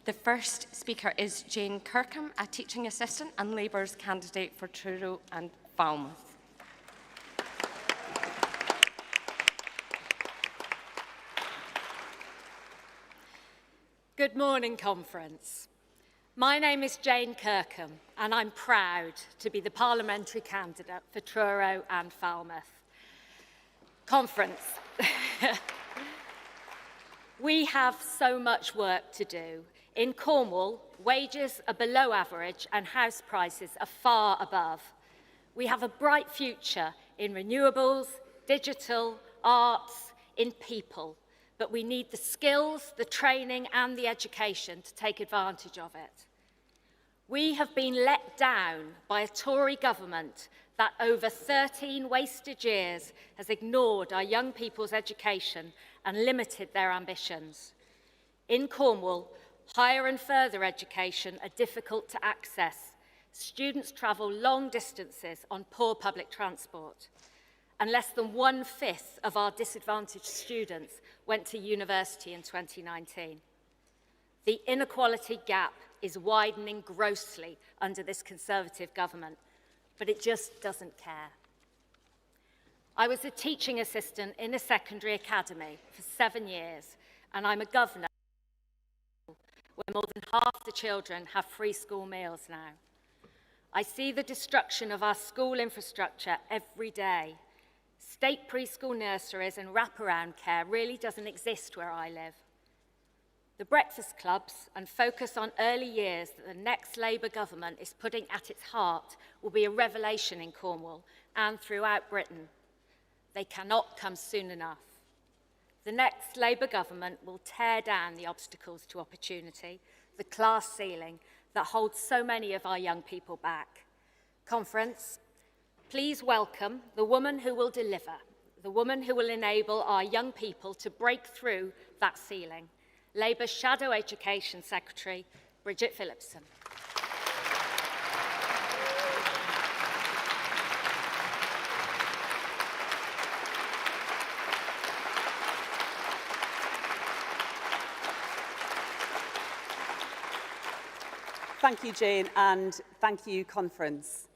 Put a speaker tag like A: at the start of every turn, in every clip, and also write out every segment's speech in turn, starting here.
A: The first speaker is Jane Kirkham, a teaching assistant and Labour's candidate for Truro and Falmouth.
B: Good morning, Conference. My name is Jane Kirkham, and I'm proud to be the parliamentary candidate for Truro and Falmouth. Conference. We have so much work to do. In Cornwall, wages are below average and house prices are far above. We have a bright future in renewables, digital, arts, in people, but we need the skills, the training and the education to take advantage of it. We have been let down by a Tory government that over 13 wasted years has ignored our young people's education and limited their ambitions. In Cornwall, higher and further education are difficult to access. Students travel long distances on poor public transport, and less than 1/5 of our disadvantaged students went to university in 2019. The inequality gap is widening grossly under this Conservative government, but it just doesn't care. I was a teaching assistant in a secondary academy for 7 years, and I'm a governor where more than half the children have free school meals now. I see the destruction of our school infrastructure every day. State preschool nurseries and wraparound care really doesn't exist where I live. The breakfast clubs and focus on early years that the next Labour government is putting at its heart will be a revelation in Cornwall and throughout Britain. They cannot come soon enough. The next Labour government will tear down the obstacles to opportunity, the class ceiling that holds so many of our young people back. Conference, please welcome the woman who will deliver, the woman who will enable our young people to break through that ceiling. Labour Shadow Education Secretary, Bridget Phillipson.
C: Thank you, Jane, and thank you, Conference.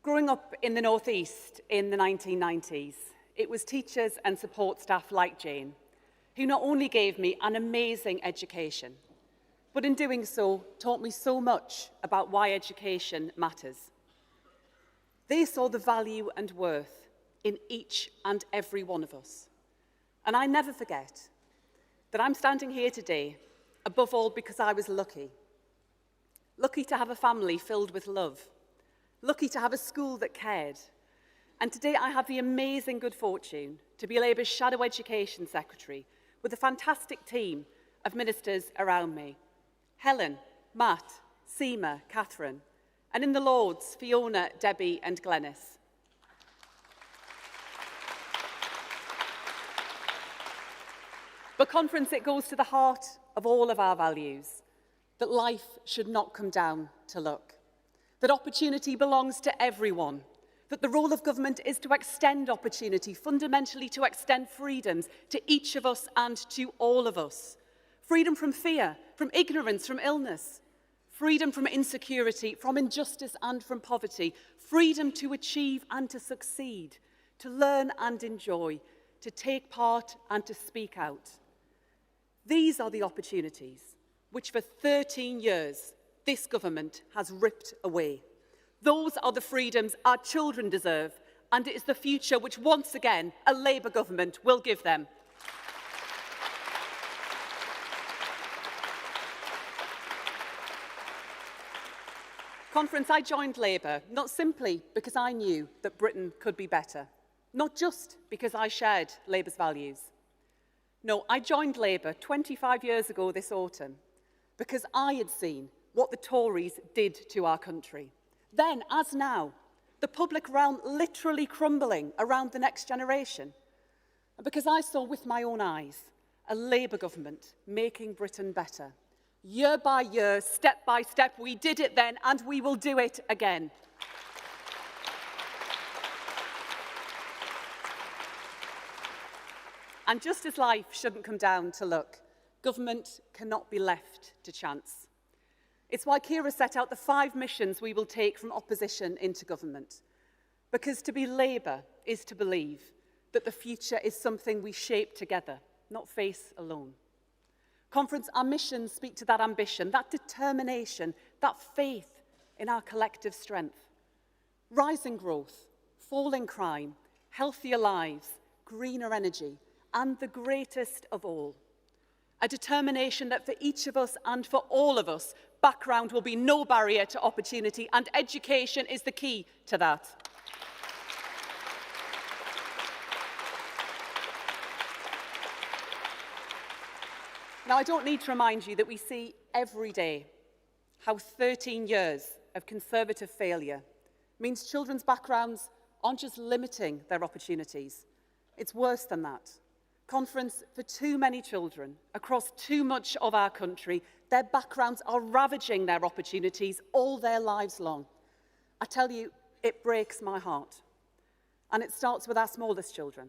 C: Growing up in the North East in the 1990s, it was teachers and support staff like Jane who not only gave me an amazing education, but in doing so, taught me so much about why education matters. They saw the value and worth in each and every one of us. And I never forget that I'm standing here today, above all because I was lucky. Lucky to have a family filled with love. Lucky to have a school that cared. And today I have the amazing good fortune to be Labour's Shadow Education Secretary with a fantastic team of ministers around me. Helen, Matt, Seema, Catherine, and in the Lords, Fiona, Debbie and Glenys. But Conference, it goes to the heart of all of our values, that life should not come down to luck, that opportunity belongs to everyone, that the role of government is to extend opportunity, fundamentally to extend freedoms to each of us and to all of us. Freedom from fear, from ignorance, from illness, freedom from insecurity, from injustice and from poverty, freedom to achieve and to succeed, to learn and enjoy, to take part and to speak out. These are the opportunities which for 13 years this government has ripped away. Those are the freedoms our children deserve, and it is the future which once again a Labour government will give them. Conference, I joined Labour not simply because I knew that Britain could be better, not just because I shared Labour's values. No, I joined Labour 25 years ago this autumn because I had seen what the Tories did to our country. Then, as now, the public realm literally crumbling around the next generation. And because I saw with my own eyes a Labour government making Britain better. Year by year, step by step, we did it then and we will do it again. And just as life shouldn't come down to luck, government cannot be left to chance. It's why Ciara set out the 5 missions we will take from opposition into government. Because to be Labour is to believe that the future is something we shape together, not face alone. Conference, our missions speak to that ambition, that determination, that faith in our collective strength. Rising growth, falling crime, healthier lives, greener energy, and the greatest of all, a determination that for each of us and for all of us, background will be no barrier to opportunity, and education is the key to that. Now, I don't need to remind you that we see every day how 13 years of Conservative failure means children's backgrounds aren't just limiting their opportunities. It's worse than that. Conference, for too many children across too much of our country, their backgrounds are ravaging their opportunities all their lives long. I tell you, it breaks my heart. And it starts with our smallest children.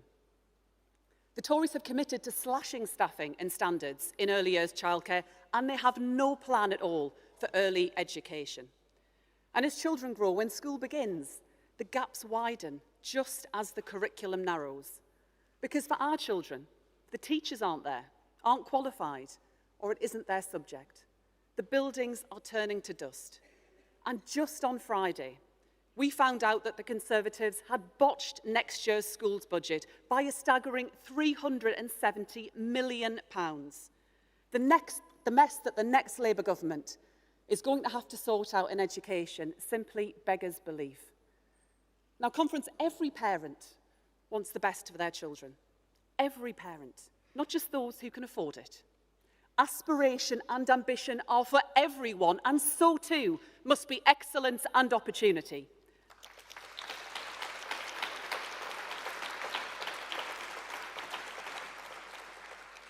C: The Tories have committed to slashing staffing and standards in early years childcare, and they have no plan at all for early education. And as children grow, when school begins, the gaps widen just as the curriculum narrows. Because for our children, the teachers aren't there, aren't qualified, or it isn't their subject. The buildings are turning to dust. And just on Friday, we found out that the Conservatives had botched next year's schools budget by a staggering £370 million. The mess that the next Labour government is going to have to sort out in education simply beggars belief. Now, Conference, every parent wants the best for their children. Every parent, not just those who can afford it. Aspiration and ambition are for everyone, and so too must be excellence and opportunity.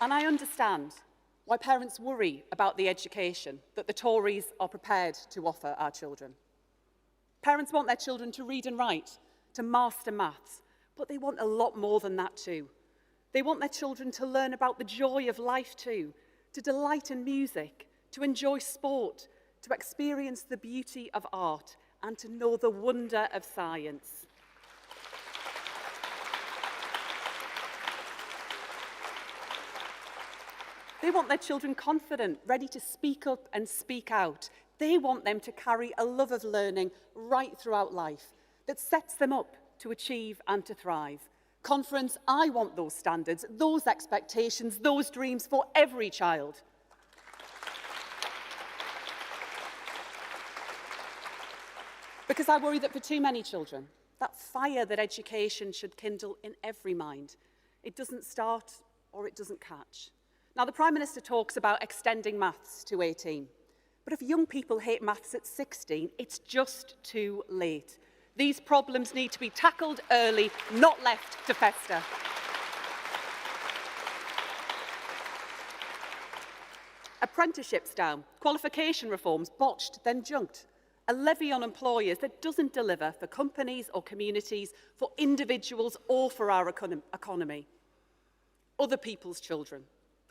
C: And I understand why parents worry about the education that the Tories are prepared to offer our children. Parents want their children to read and write, to master maths, but they want a lot more than that too. They want their children to learn about the joy of life too, to delight in music, to enjoy sport, to experience the beauty of art, and to know the wonder of science. They want their children confident, ready to speak up and speak out. They want them to carry a love of learning right throughout life that sets them up to achieve and to thrive. Conference, I want those standards, those expectations, those dreams for every child. Because I worry that for too many children, that fire that education should kindle in every mind, it doesn't start or it doesn't catch. Now, the Prime Minister talks about extending maths to 18. But if young people hate maths at 16, it's just too late. These problems need to be tackled early, not left to fester. Apprenticeships down, qualification reforms botched, then junked. A levy on employers that doesn't deliver for companies or communities, for individuals or for our economy. Other people's children.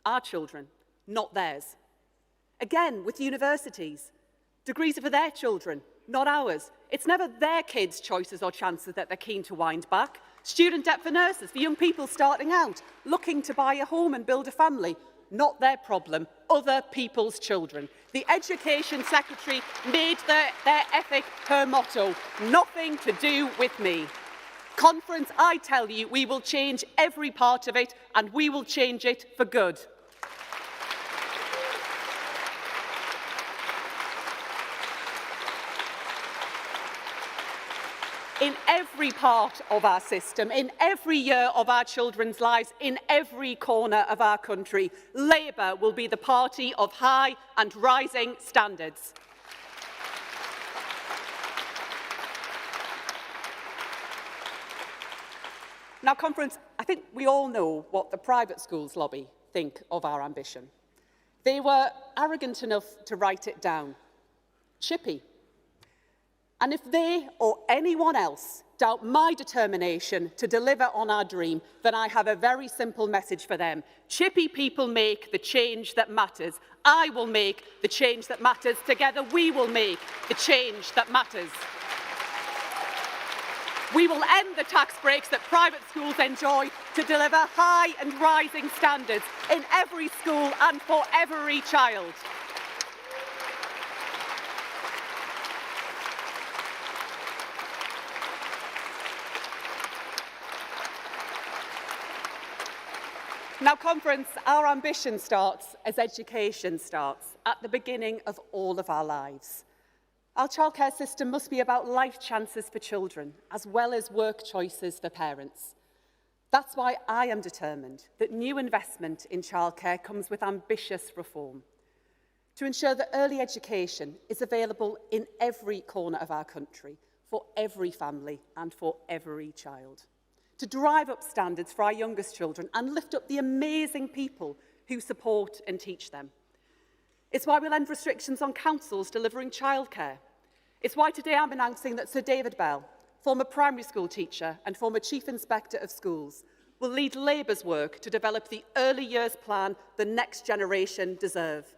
C: Our children, not theirs. Again, with universities, degrees are for their children, not ours. It's never their kids' choices or chances that they're keen to wind back. Student debt for nurses, for young people starting out, looking to buy a home and build a family, not their problem, other people's children. The Education Secretary made their ethic her motto, nothing to do with me. Conference, I tell you, we will change every part of it, and we will change it for good. In every part of our system, in every year of our children's lives, in every corner of our country, Labour will be the party of high and rising standards. Now, Conference, I think we all know what the private schools lobby think of our ambition. They were arrogant enough to write it down. Chippy. And if they or anyone else doubt my determination to deliver on our dream, then I have a very simple message for them. Chippy people make the change that matters. I will make the change that matters. Together we will make the change that matters. We will end the tax breaks that private schools enjoy to deliver high and rising standards in every school and for every child. Now, Conference, our ambition starts as education starts, at the beginning of all of our lives. Our childcare system must be about life chances for children, as well as work choices for parents. That's why I am determined that new investment in childcare comes with ambitious reform, to ensure that early education is available in every corner of our country, for every family and for every child. To drive up standards for our youngest children and lift up the amazing people who support and teach them. It's why we'll end restrictions on councils delivering childcare. It's why today I'm announcing that Sir David Bell, former primary school teacher and former Chief Inspector of Schools, will lead Labour's work to develop the early years plan the next generation deserve.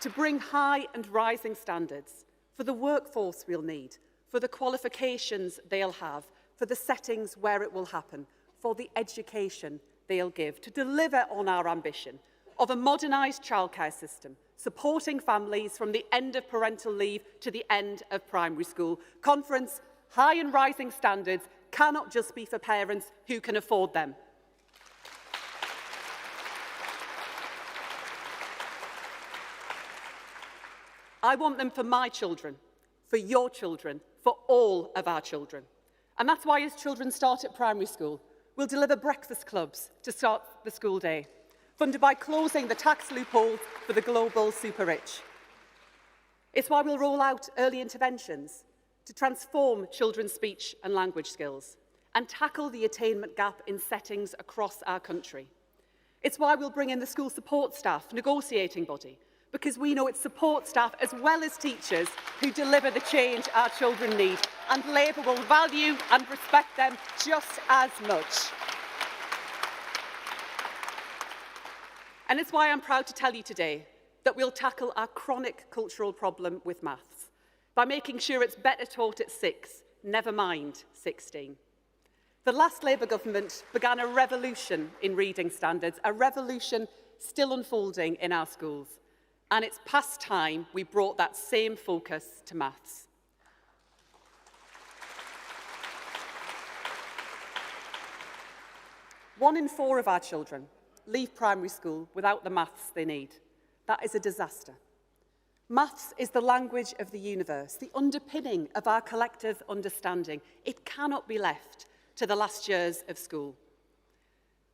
C: To bring high and rising standards for the workforce we'll need, for the qualifications they'll have, for the settings where it will happen, for the education they'll give, to deliver on our ambition of a modernised childcare system, supporting families from the end of parental leave to the end of primary school. Conference, high and rising standards cannot just be for parents who can afford them. I want them for my children, for your children, for all of our children. And that's why as children start at primary school, we'll deliver breakfast clubs to start the school day, funded by closing the tax loopholes for the global super-rich. It's why we'll roll out early interventions to transform children's speech and language skills and tackle the attainment gap in settings across our country. It's why we'll bring in the school support staff negotiating body, because we know it's support staff as well as teachers who deliver the change our children need, and Labour will value and respect them just as much. And it's why I'm proud to tell you today that we'll tackle our chronic cultural problem with maths by making sure it's better taught at 6, never mind 16. The last Labour government began a revolution in reading standards, a revolution still unfolding in our schools. And it's past time we brought that same focus to maths. One in 4 of our children leave primary school without the maths they need. That is a disaster. Maths is the language of the universe, the underpinning of our collective understanding. It cannot be left to the last years of school.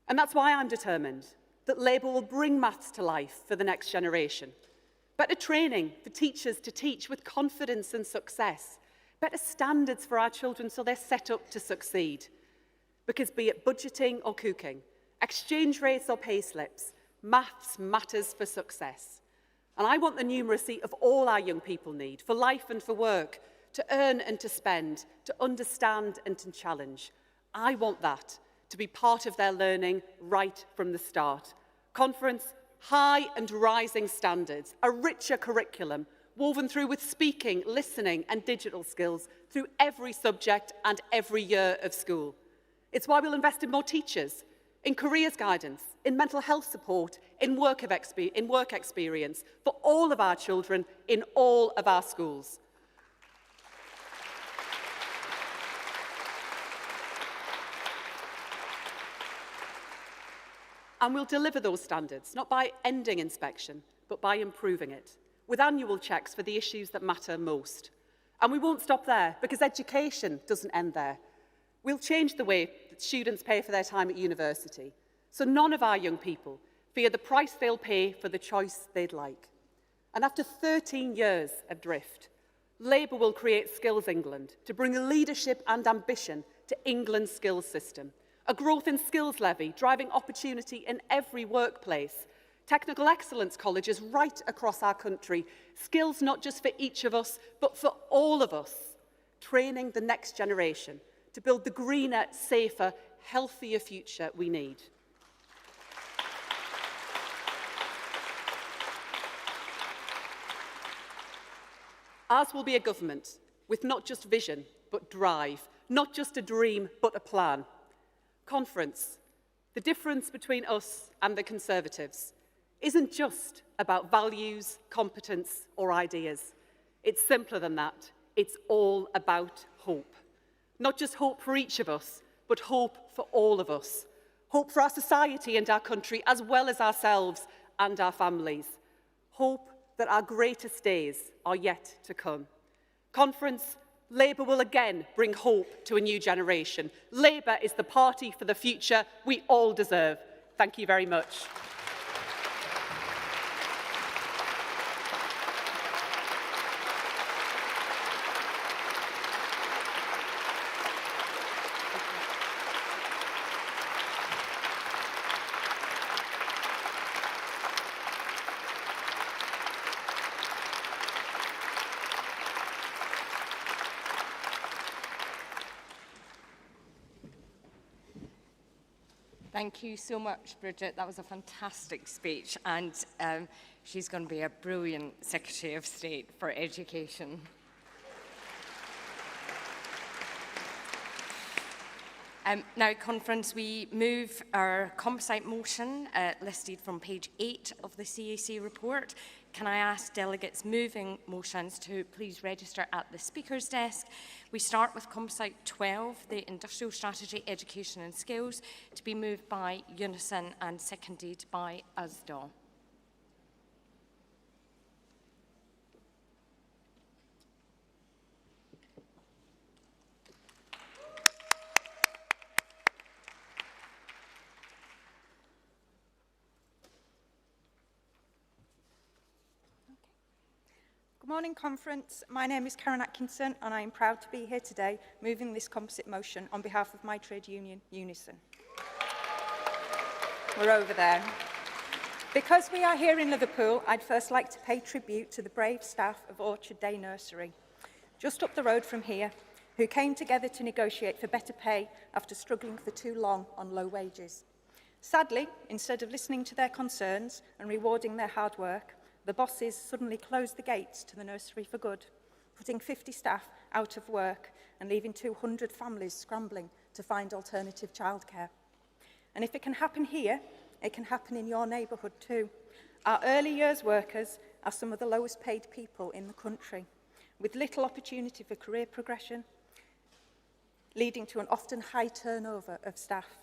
C: And that's why I'm determined that Labour will bring maths to life for the next generation. Better training for teachers to teach with confidence and success. Better standards for our children so they're set up to succeed. Because be it budgeting or cooking, exchange rates or pay slips, maths matters for success. And I want the numeracy of all our young people need, for life and for work, to earn and to spend, to understand and to challenge. I want that to be part of their learning right from the start. Conference, high and rising standards, a richer curriculum, woven through with speaking, listening and digital skills through every subject and every year of school. It's why we'll invest in more teachers, in careers guidance, in mental health support, in work experience for all of our children in all of our schools. And we'll deliver those standards, not by ending inspection, but by improving it, with annual checks for the issues that matter most. And we won't stop there, because education doesn't end there. We'll change the way that students pay for their time at university, so none of our young people fear the price they'll pay for the choice they'd like. And after 13 years of drift, Labour will create Skills England to bring leadership and ambition to England's skills system, a growth in skills levy, driving opportunity in every workplace, technical excellence colleges right across our country, skills not just for each of us, but for all of us, training the next generation to build the greener, safer, healthier future we need. Ours will be a government with not just vision, but drive, not just a dream, but a plan. Conference, the difference between us and the Conservatives isn't just about values, competence, or ideas. It's simpler than that. It's all about hope. Not just hope for each of us, but hope for all of us. Hope for our society and our country, as well as ourselves and our families. Hope that our greatest days are yet to come. Conference, Labour will again bring hope to a new generation. Labour is the party for the future we all deserve. Thank you very much.
A: Thank you so much, Bridget. That was a fantastic speech, and she's going to be a brilliant Secretary of State for Education. Now, Conference, we move our composite motion listed from page 8 of the CAC report. Can I ask delegates moving motions to please register at the Speaker's desk? We start with composite 12, the Industrial Strategy, Education and Skills, to be moved by Unison and seconded by Usdaw.
D: Good morning, Conference. My name is Karen Atkinson and I am proud to be here today moving this composite motion on behalf of my trade union, Unison. We're over there. Because we are here in Liverpool, I'd first like to pay tribute to the brave staff of Orchard Day Nursery, just up the road from here, who came together to negotiate for better pay after struggling for too long on low wages. Sadly, instead of listening to their concerns and rewarding their hard work, the bosses suddenly closed the gates to the nursery for good, putting 50 staff out of work and leaving 200 families scrambling to find alternative childcare. And if it can happen here, it can happen in your neighbourhood too. Our early years workers are some of the lowest paid people in the country, with little opportunity for career progression, leading to an often high turnover of staff.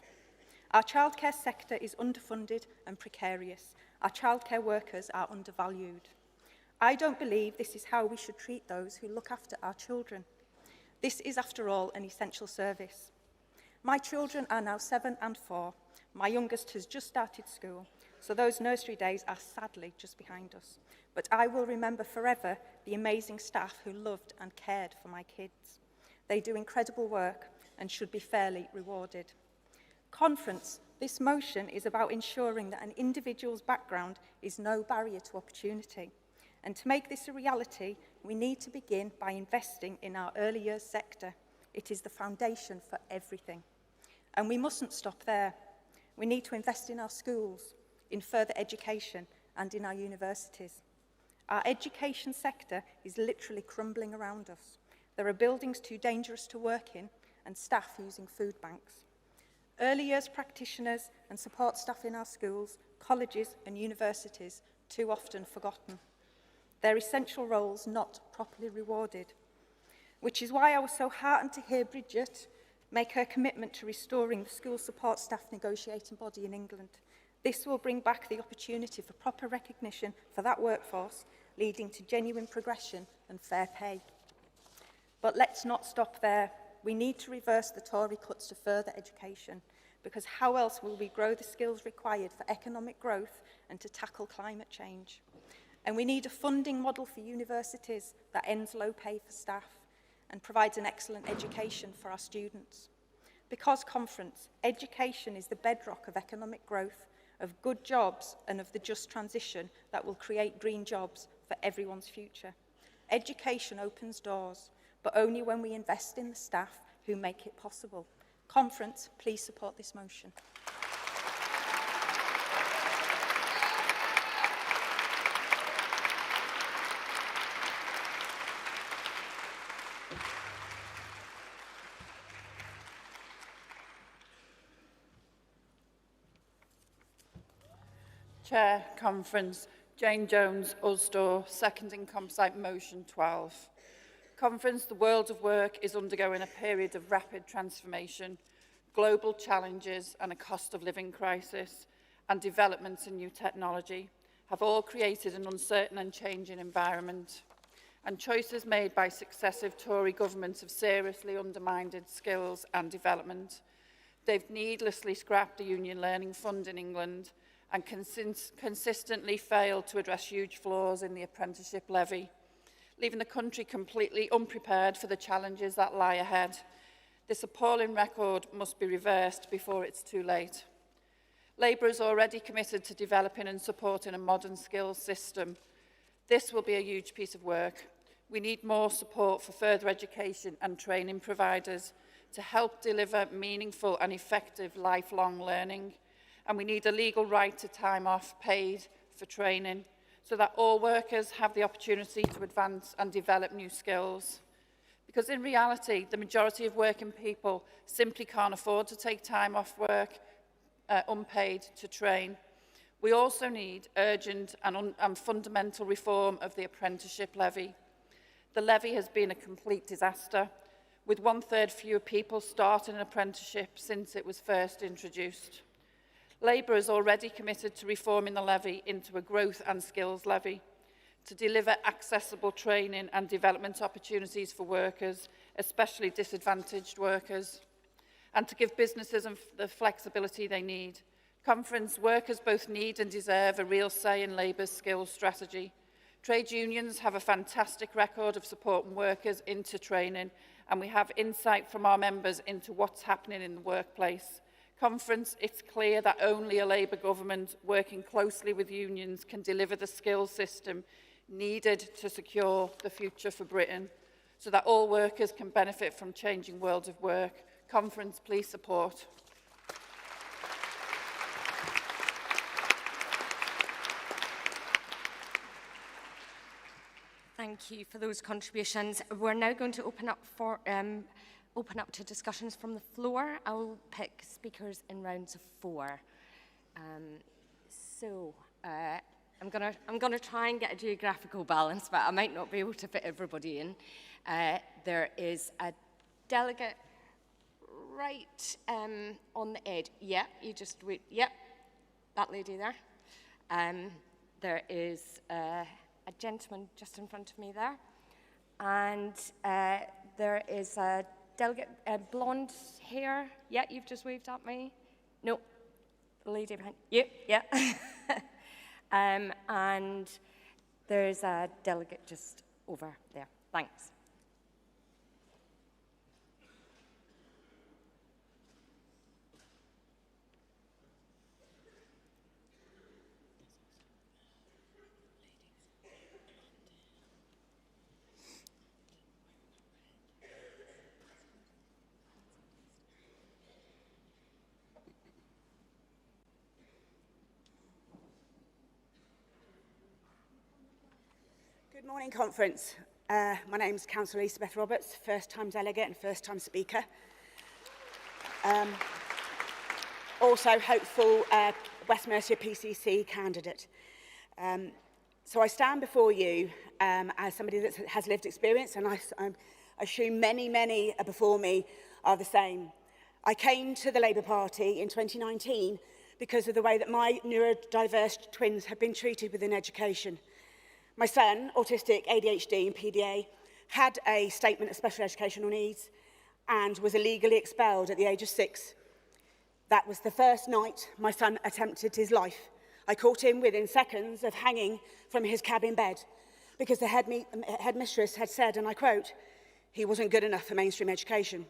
D: Our childcare sector is underfunded and precarious. Our childcare workers are undervalued. I don't believe this is how we should treat those who look after our children. This is, after all, an essential service. My children are now 7 and 4. My youngest has just started school, so those nursery days are sadly just behind us. But I will remember forever the amazing staff who loved and cared for my kids. They do incredible work and should be fairly rewarded. Conference, this motion is about ensuring that an individual's background is no barrier to opportunity. And to make this a reality, we need to begin by investing in our early years sector. It is the foundation for everything. And we mustn't stop there. We need to invest in our schools, in further education, and in our universities. Our education sector is literally crumbling around us. There are buildings too dangerous to work in and staff using food banks. Early years practitioners and support staff in our schools, colleges and universities too often forgotten. Their essential roles not properly rewarded. Which is why I was so heartened to hear Bridget make her commitment to restoring the school support staff negotiating body in England. This will bring back the opportunity for proper recognition for that workforce, leading to genuine progression and fair pay. But let's not stop there. We need to reverse the Tory cuts to further education, because how else will we grow the skills required for economic growth and to tackle climate change? And we need a funding model for universities that ends low pay for staff and provides an excellent education for our students. Because, Conference, education is the bedrock of economic growth, of good jobs and of the just transition that will create green jobs for everyone's future. Education opens doors, but only when we invest in the staff who make it possible. Conference, please support this motion.
E: Chair, Conference, Jane Jones, Usdaw, seconding Comsite Motion 12. Conference, the world of work is undergoing a period of rapid transformation, global challenges and a cost of living crisis, and developments in new technology have all created an uncertain and changing environment. And choices made by successive Tory governments have seriously undermined skills and development. They've needlessly scrapped the Union Learning Fund in England and consistently failed to address huge flaws in the apprenticeship levy, leaving the country completely unprepared for the challenges that lie ahead. This appalling record must be reversed before it's too late. Labour is already committed to developing and supporting a modern skills system. This will be a huge piece of work. We need more support for further education and training providers to help deliver meaningful and effective lifelong learning. And we need a legal right to time off paid for training so that all workers have the opportunity to advance and develop new skills. Because in reality, the majority of working people simply can't afford to take time off work unpaid to train. We also need urgent and fundamental reform of the apprenticeship levy. The levy has been a complete disaster, with 1/3 fewer people starting an apprenticeship since it was first introduced. Labour is already committed to reforming the levy into a growth and skills levy, to deliver accessible training and development opportunities for workers, especially disadvantaged workers, and to give businesses the flexibility they need. Conference, workers both need and deserve a real say in Labour's skills strategy. Trade unions have a fantastic record of supporting workers into training, and we have insight from our members into what's happening in the workplace. Conference, it's clear that only a Labour government working closely with unions can deliver the skills system needed to secure the future for Britain so that all workers can benefit from changing worlds of work. Conference, please support.
A: Thank you for those contributions. We're now going to open up to discussions from the floor. I'll pick speakers in rounds of 4. I'm gonna try and get a geographical balance, but I might not be able to fit everybody in. There is a delegate right on the edge. Yeah, you just wait. Yep, that lady there. There is a gentleman just in front of me there, and there is a delegate, blonde hair. Yeah, you've just waved at me. No, the lady behind. Yep, yeah. And there's a delegate just over there. Thanks.
F: Good morning, Conference. My name is Councillor Elizabeth Roberts, first-time delegate and first-time speaker. Also hopeful West Mercia PCC candidate. So I stand before you as somebody that has lived experience, and I assume many before me are the same. I came to the Labour Party in 2019 because of the way that my neurodiverse twins have been treated within education. My son, autistic, ADHD and PDA, had a statement of special educational needs and was illegally expelled at the age of 6. That was the first night my son attempted his life. I caught him within seconds of hanging from his cabin bed because the headmistress had said, and I quote, he wasn't good enough for mainstream education.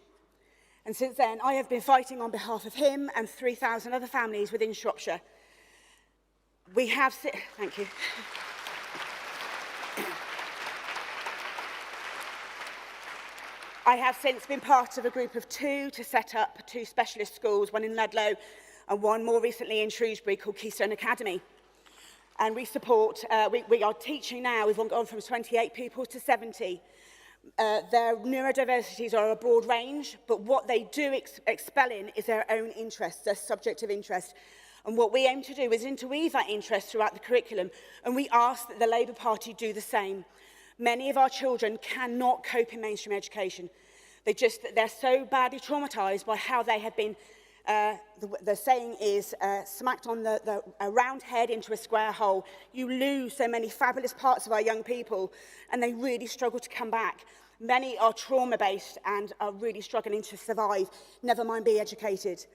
F: And since then, I have been fighting on behalf of him and 3,000 other families within Shropshire Thank you. I have since been part of a group of 2 to set up 2 specialist schools, one in Ludlow and one more recently in Shrewsbury called Keystone Academy. And we support, we are teaching now, we've gone from 28 pupils to 70. Their neurodiversities are a broad range, but what they do expel in is their own interests, their subject of interest. And what we aim to do is interweave that interest throughout the curriculum, and we ask that the Labour Party do the same. Many of our children cannot cope in mainstream education. They're so badly traumatised by how they have been, the saying is, smacked on a round head into a square hole. You lose so many fabulous parts of our young people, and they really struggle to come back. Many are trauma-based and are really struggling to survive, never mind be educated.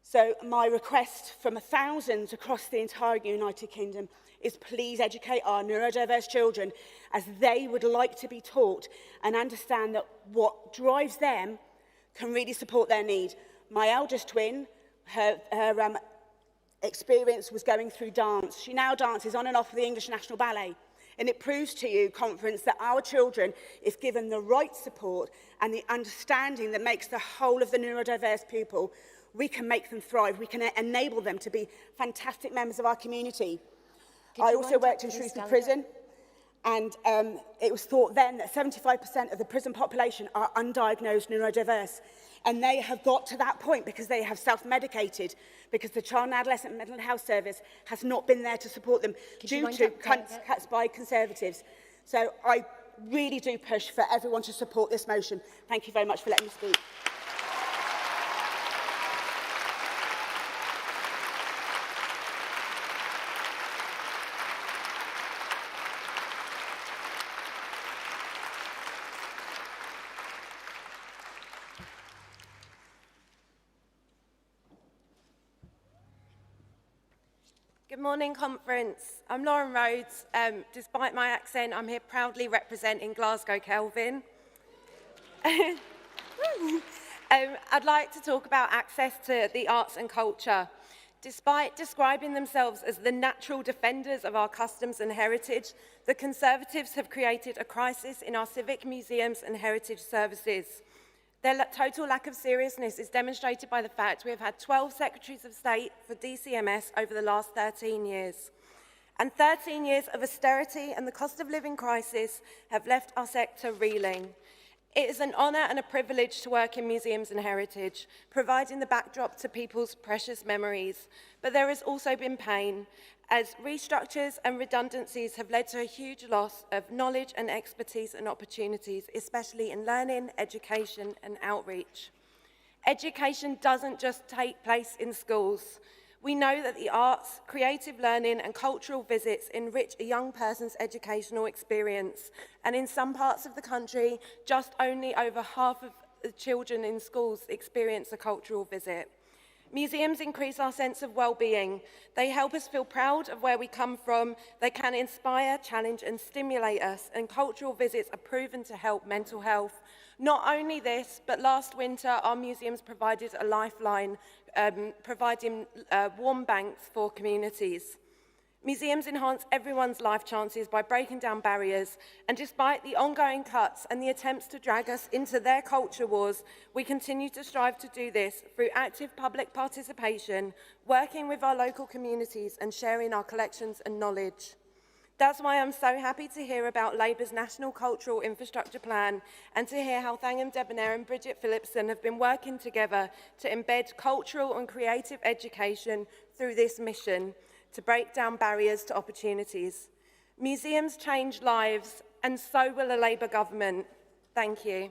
F: So my request from thousands across the entire United Kingdom is please educate our neurodiverse children as they would like to be taught and understand that what drives them can really support their need. My eldest twin, her experience was going through dance. She now dances on and off with the English National Ballet. And it proves to you, conference, that our children, if given the right support and the understanding that makes the whole of the neurodiverse pupil, we can make them thrive. We can enable them to be fantastic members of our community. I also worked in Shrewsbury Prison, and it was thought then that 75% of the prison population are undiagnosed neurodiverse. And they have got to that point because they have self-medicated, because the Child and Adolescent Mental Health Service has not been there to support them due to cuts by Conservatives. So I really do push for everyone to support this motion. Thank you very much for letting me speak.
G: Good morning, conference. I'm Lauren Rhodes. Despite my accent, I'm here proudly representing Glasgow Kelvin. I'd like to talk about access to the arts and culture. Despite describing themselves as the natural defenders of our customs and heritage, the Conservatives have created a crisis in our civic museums and heritage services. Their total lack of seriousness is demonstrated by the fact we have had 12 Secretaries of State for DCMS over the last 13 years. And 13 years of austerity and the cost of living crisis have left our sector reeling. It is an honour and a privilege to work in museums and heritage, providing the backdrop to people's precious memories. But there has also been pain, as restructures and redundancies have led to a huge loss of knowledge and expertise and opportunities, especially in learning, education and outreach. Education doesn't just take place in schools. We know that the arts, creative learning and cultural visits enrich a young person's educational experience. And in some parts of the country, just only over half of the children in schools experience a cultural visit. Museums increase our sense of well-being. They help us feel proud of where we come from. They can inspire, challenge and stimulate us, and cultural visits are proven to help mental health. Not only this, but last winter our museums provided a lifeline, providing warm banks for communities. Museums enhance everyone's life chances by breaking down barriers, and despite the ongoing cuts and the attempts to drag us into their culture wars, we continue to strive to do this through active public participation, working with our local communities and sharing our collections and knowledge. That's why I'm so happy to hear about Labour's National Cultural Infrastructure Plan and to hear how Thangam Debonair and Bridget Phillipson have been working together to embed cultural and creative education through this mission, to break down barriers to opportunities. Museums change lives, and so will a Labour government. Thank you.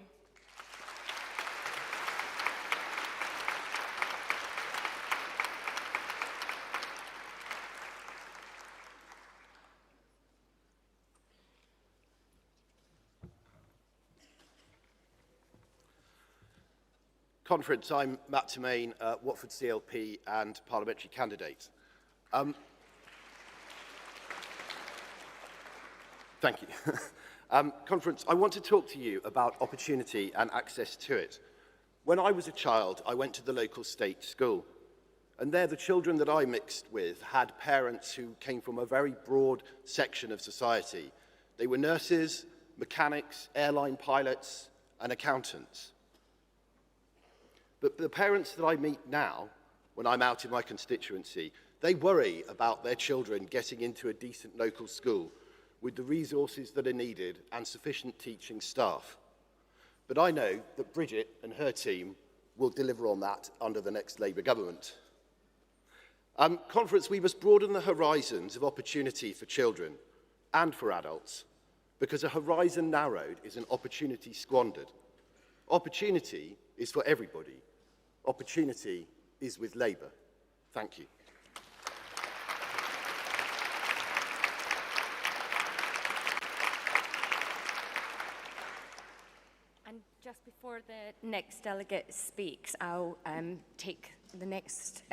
H: Conference, I'm Matt Temain, Watford CLP and parliamentary candidate. Thank you. Conference, I want to talk to you about opportunity and access to it. When I was a child, I went to the local state school. And there, the children that I mixed with had parents who came from a very broad section of society. They were nurses, mechanics, airline pilots, and accountants. But the parents that I meet now, when I'm out in my constituency, they worry about their children getting into a decent local school with the resources that are needed and sufficient teaching staff. But I know that Bridget and her team will deliver on that under the next Labour government. Conference, we must broaden the horizons of opportunity for children and for adults, because a horizon narrowed is an opportunity squandered. Opportunity is for everybody. Opportunity is with Labour. Thank you.
A: And just before the next delegate speaks, I'll take the next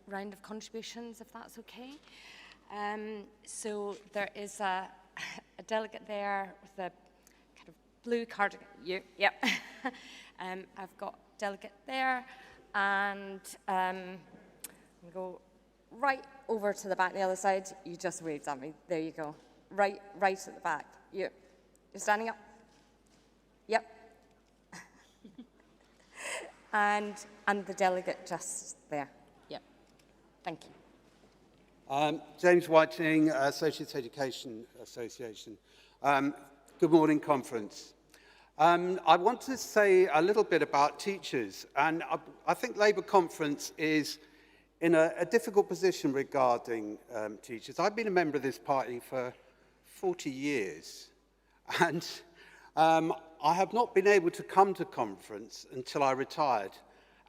A: round of contributions, if that's okay. So there is a delegate there with a kind of blue cardigan. Yep. I've got a delegate there, and we go right over to the back, the other side. You just waved at me. There you go. Right at the back. You're standing up. Yep. and the delegate just there. Yep. Thank you.
I: James Whiting, Associates Education Association. Good morning, conference. I want to say a little bit about teachers, and I think Labour conference is in a difficult position regarding teachers. I've been a member of this party for 40 years, and I have not been able to come to conference until I retired.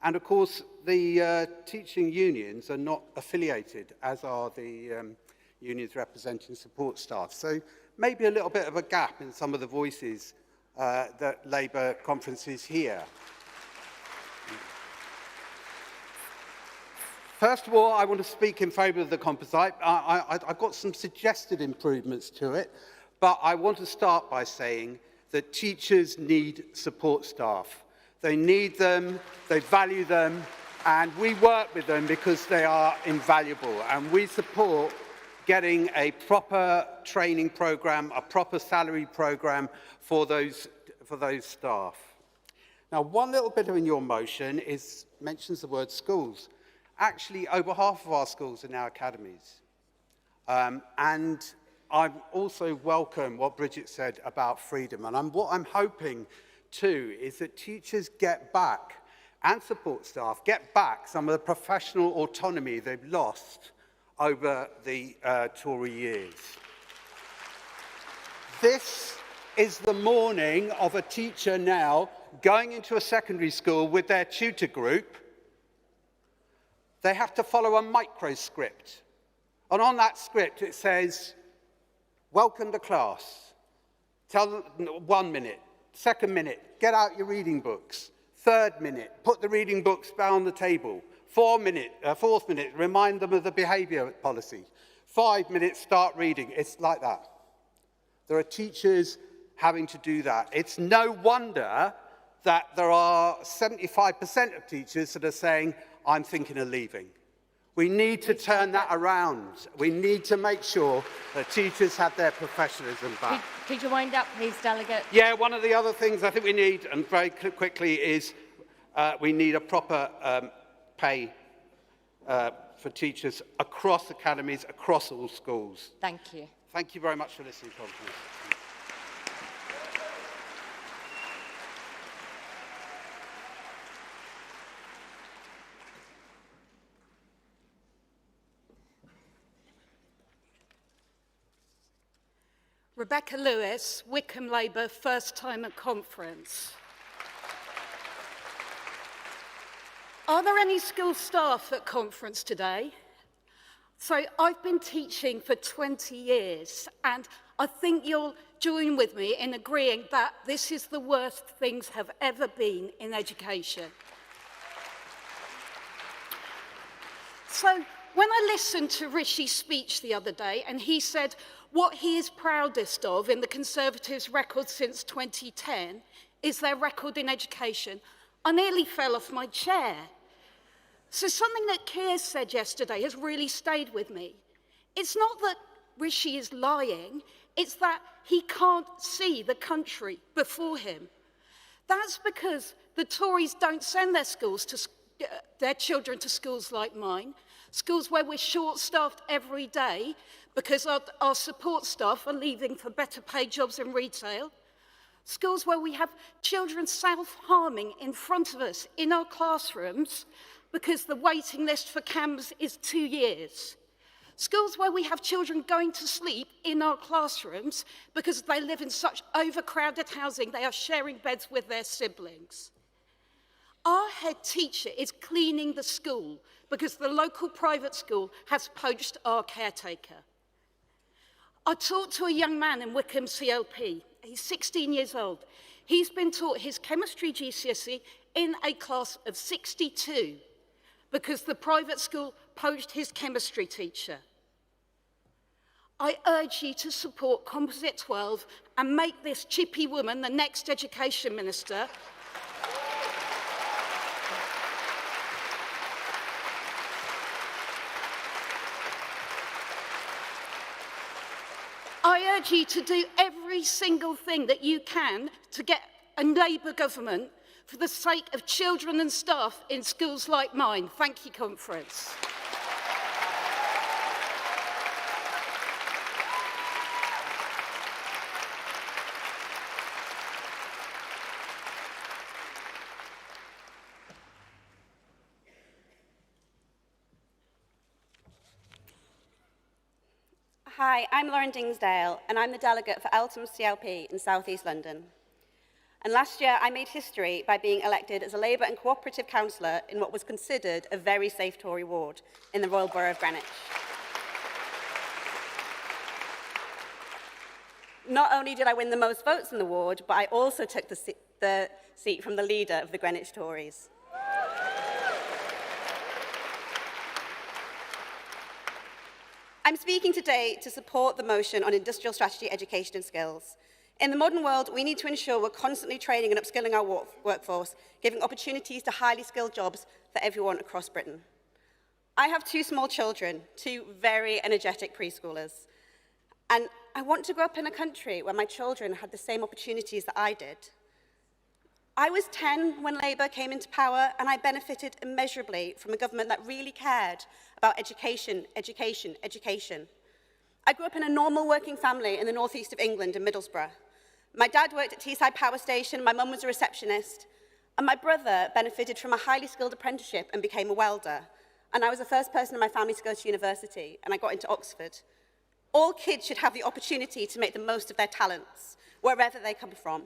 I: And of course, the teaching unions are not affiliated, as are the unions representing support staff. So maybe a little bit of a gap in some of the voices that Labour conferences hear. First of all, I want to speak in favour of the composite. I've got some suggested improvements to it, but I want to start by saying that teachers need support staff. They need them, they value them, and we work with them because they are invaluable. And we support getting a proper training programme, a proper salary programme for those staff. Now, one little bit in your motion mentions the word schools. Actually, over half of our schools are now academies. And I also welcome what Bridget said about freedom. And what I'm hoping, too, is that teachers get back, and support staff, get back some of the professional autonomy they've lost over the Tory years. This is the morning of a teacher now going into a secondary school with their tutor group. They have to follow a microscript. And on that script it says, welcome to class. Tell them 1 minute, 2nd minute, get out your reading books. 3rd minute, put the reading books down on the table. 4th minute, remind them of the behaviour policy. 5 minutes, start reading. It's like that. There are teachers having to do that. It's no wonder that there are 75% of teachers that are saying, I'm thinking of leaving. We need to turn that around. We need to make sure that teachers have their professionalism back.
A: Could you wind up, please, delegate?
I: Yeah, one of the other things I think we need, and very quickly, is we need a proper pay for teachers across academies, across all schools.
A: Thank you.
I: Thank you very much for listening, Conference.
J: Rebecca Lewis, Wickham Labour, first time at conference. Are there any school staff at conference today? So I've been teaching for 20 years, and I think you'll join with me in agreeing that this is the worst things have ever been in education. So when I listened to Rishi's speech the other day, and he said what he is proudest of in the Conservatives' record since 2010 is their record in education, I nearly fell off my chair. So something that Keir said yesterday has really stayed with me. It's not that Rishi is lying, it's that he can't see the country before him. That's because the Tories don't send their children to schools like mine, schools where we're short-staffed every day because our support staff are leaving for better paid jobs in retail, schools where we have children self-harming in front of us in our classrooms because the waiting list for CAMS is 2 years. Schools where we have children going to sleep in our classrooms because they live in such overcrowded housing they are sharing beds with their siblings. Our head teacher is cleaning the school because the local private school has poached our caretaker. I talked to a young man in Wickham CLP. He's 16 years old. He's been taught his chemistry GCSE in a class of 62 because the private school poached his chemistry teacher. I urge you to support Composite 12 and make this chippy woman the next education minister. I urge you to do every single thing that you can to get a Labour government for the sake of children and staff in schools like mine. Thank you, Conference.
K: Hi, I'm Lauren Dingsdale, and I'm the delegate for Eltham CLP in South East London. And last year, I made history by being elected as a Labour and cooperative councillor in what was considered a very safe Tory ward in the Royal Borough of Greenwich. Not only did I win the most votes in the ward, but I also took the seat from the leader of the Greenwich Tories. I'm speaking today to support the motion on industrial strategy, education and skills. In the modern world, we need to ensure we're constantly training and upskilling our workforce, giving opportunities to highly skilled jobs for everyone across Britain. I have 2 small children, 2 very energetic preschoolers, and I want to grow up in a country where my children had the same opportunities that I did. I was 10 when Labour came into power, and I benefited immeasurably from a government that really cared about education, education, education. I grew up in a normal working family in the northeast of England in Middlesbrough. My dad worked at Teesside Power Station, my mum was a receptionist, and my brother benefited from a highly skilled apprenticeship and became a welder. And I was the first person in my family to go to university, and I got into Oxford. All kids should have the opportunity to make the most of their talents, wherever they come from.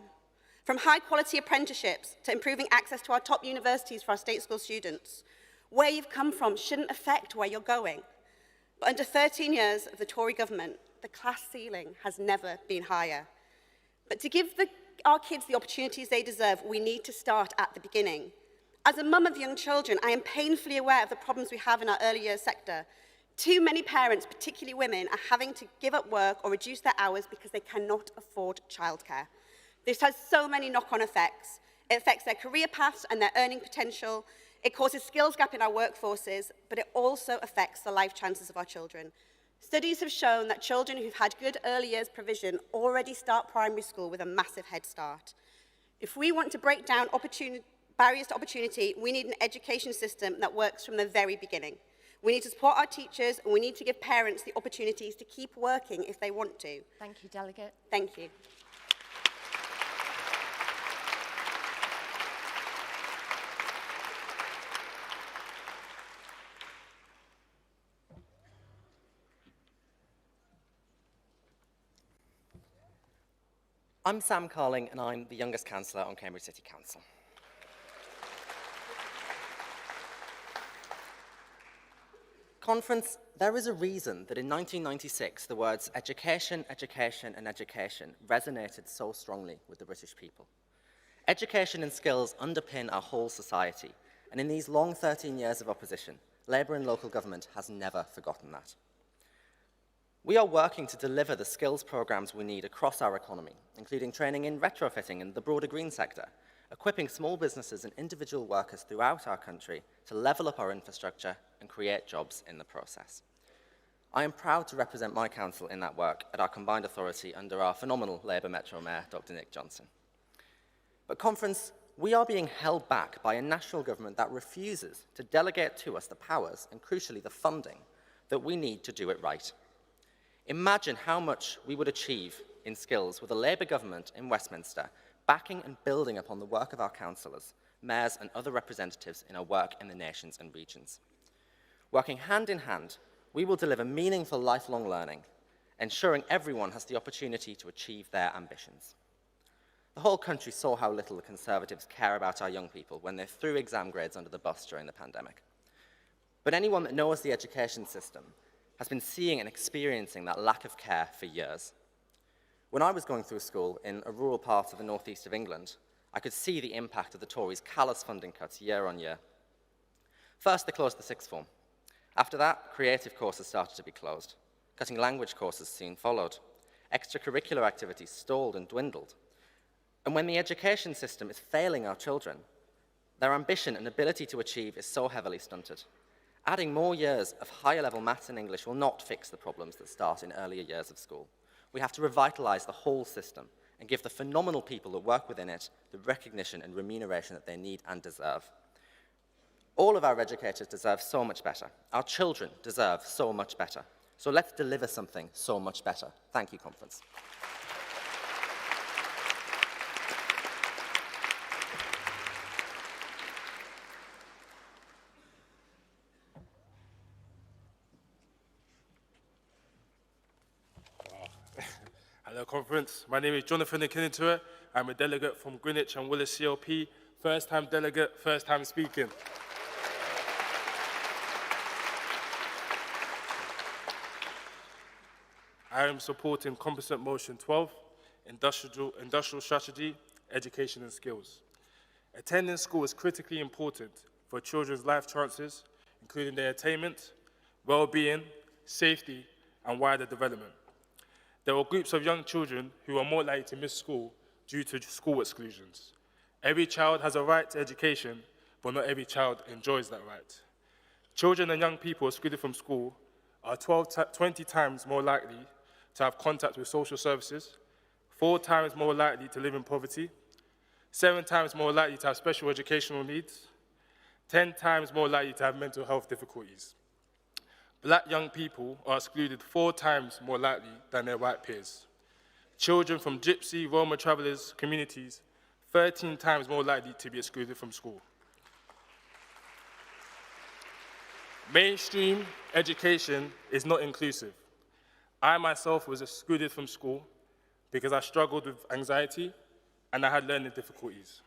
K: From high-quality apprenticeships to improving access to our top universities for our state school students. Where you've come from shouldn't affect where you're going. But under 13 years of the Tory government, the class ceiling has never been higher. But to give our kids the opportunities they deserve, we need to start at the beginning. As a mum of young children, I am painfully aware of the problems we have in our early years sector. Too many parents, particularly women, are having to give up work or reduce their hours because they cannot afford childcare. This has so many knock-on effects. It affects their career paths and their earning potential. It causes skills gap in our workforces, but it also affects the life chances of our children. Studies have shown that children who've had good early years provision already start primary school with a massive head start. If we want to break down barriers to opportunity, we need an education system that works from the very beginning. We need to support our teachers, and we need to give parents the opportunities to keep working if they want to.
A: Thank you, Delegate.
K: Thank you.
L: I'm Sam Carling, and I'm the youngest councillor on Cambridge City Council. Conference, there is a reason that in 1996 the words education, education and education resonated so strongly with the British people. Education and skills underpin our whole society, and in these long 13 years of opposition, Labour in local government has never forgotten that. We are working to deliver the skills programmes we need across our economy, including training in retrofitting and the broader green sector, equipping small businesses and individual workers throughout our country to level up our infrastructure and create jobs in the process. I am proud to represent my council in that work at our combined authority under our phenomenal Labour Metro Mayor, Dr. Nick Johnson. But conference, we are being held back by a national government that refuses to delegate to us the powers and, crucially, the funding that we need to do it right. Imagine how much we would achieve in skills with a Labour government in Westminster backing and building upon the work of our councillors, mayors and other representatives in our work in the nations and regions. Working hand in hand, we will deliver meaningful lifelong learning, ensuring everyone has the opportunity to achieve their ambitions. The whole country saw how little the Conservatives care about our young people when they threw exam grades under the bus during the pandemic. But anyone that knows the education system has been seeing and experiencing that lack of care for years. When I was going through school in a rural part of the northeast of England, I could see the impact of the Tories' callous funding cuts year on year. First, they closed the sixth form. After that, creative courses started to be closed. Cutting language courses soon followed. Extracurricular activities stalled and dwindled. And when the education system is failing our children, their ambition and ability to achieve is so heavily stunted. Adding more years of higher-level maths and English will not fix the problems that start in earlier years of school. We have to revitalise the whole system and give the phenomenal people that work within it the recognition and remuneration that they need and deserve. All of our educators deserve so much better. Our children deserve so much better. So let's deliver something so much better. Thank you, conference.
M: Hello, conference. My name is Jonathan Ashworth. I'm a delegate from Greenwich and Willis CLP. First-time delegate, first-time speaking. I am supporting Composite Motion 12, Industrial Strategy, Education and Skills. Attending school is critically important for children's life chances, including their attainment, well-being, safety, and wider development. There are groups of young children who are more likely to miss school due to school exclusions. Every child has a right to education, but not every child enjoys that right. Children and young people excluded from school are 20 times more likely to have contact with social services, 4 times more likely to live in poverty, 7 times more likely to have special educational needs, 10 times more likely to have mental health difficulties. Black young people are excluded 4 times more likely than their white peers. Children from Gypsy, Roma travellers communities, 13 times more likely to be excluded from school. Mainstream education is not inclusive. I myself was excluded from school because I struggled with anxiety and I had learning difficulties.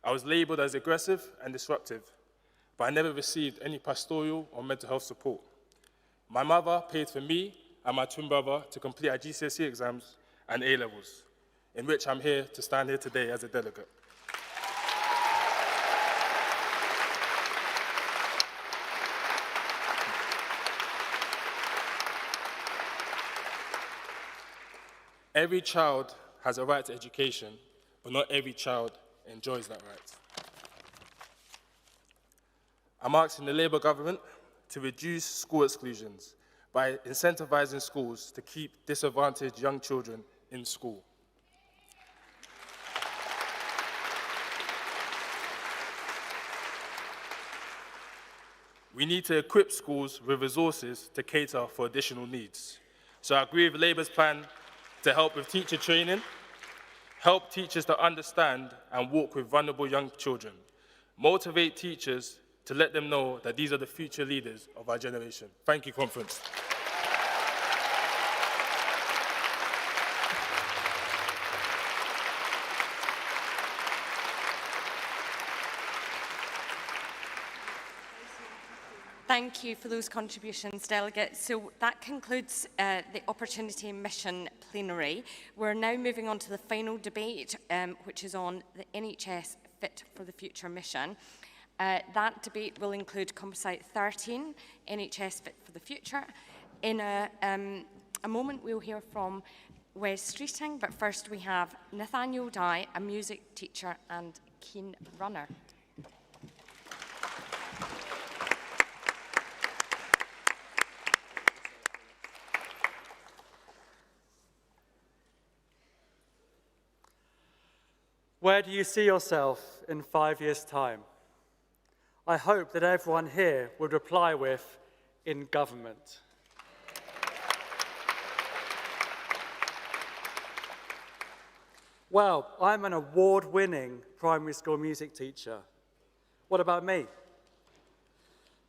M: I was labelled as aggressive and disruptive, but I never received any pastoral or mental health support. My mother paid for me and my twin brother to complete our GCSE exams and A-levels, in which I'm here to stand here today as a delegate. Every child has a right to education, but not every child enjoys that right. I'm asking the Labour government to reduce school exclusions by incentivising schools to keep disadvantaged young children in school. We need to equip schools with resources to cater for additional needs. So I agree with Labour's plan to help with teacher training, help teachers to understand and walk with vulnerable young children, motivate teachers to let them know that these are the future leaders of our generation. Thank you, conference.
A: Thank you for those contributions, delegates. So that concludes the Opportunity and Mission plenary. We're now moving on to the final debate, which is on the NHS Fit for the Future mission. That debate will include Composite 13, NHS Fit for the Future. In a moment, we'll hear from Wes Streeting, but first we have Nathaniel Dye, a music teacher and keen runner.
N: Where do you see yourself in 5 years' time? I hope that everyone here would reply with, in government. Well, I'm an award-winning primary school music teacher. What about me?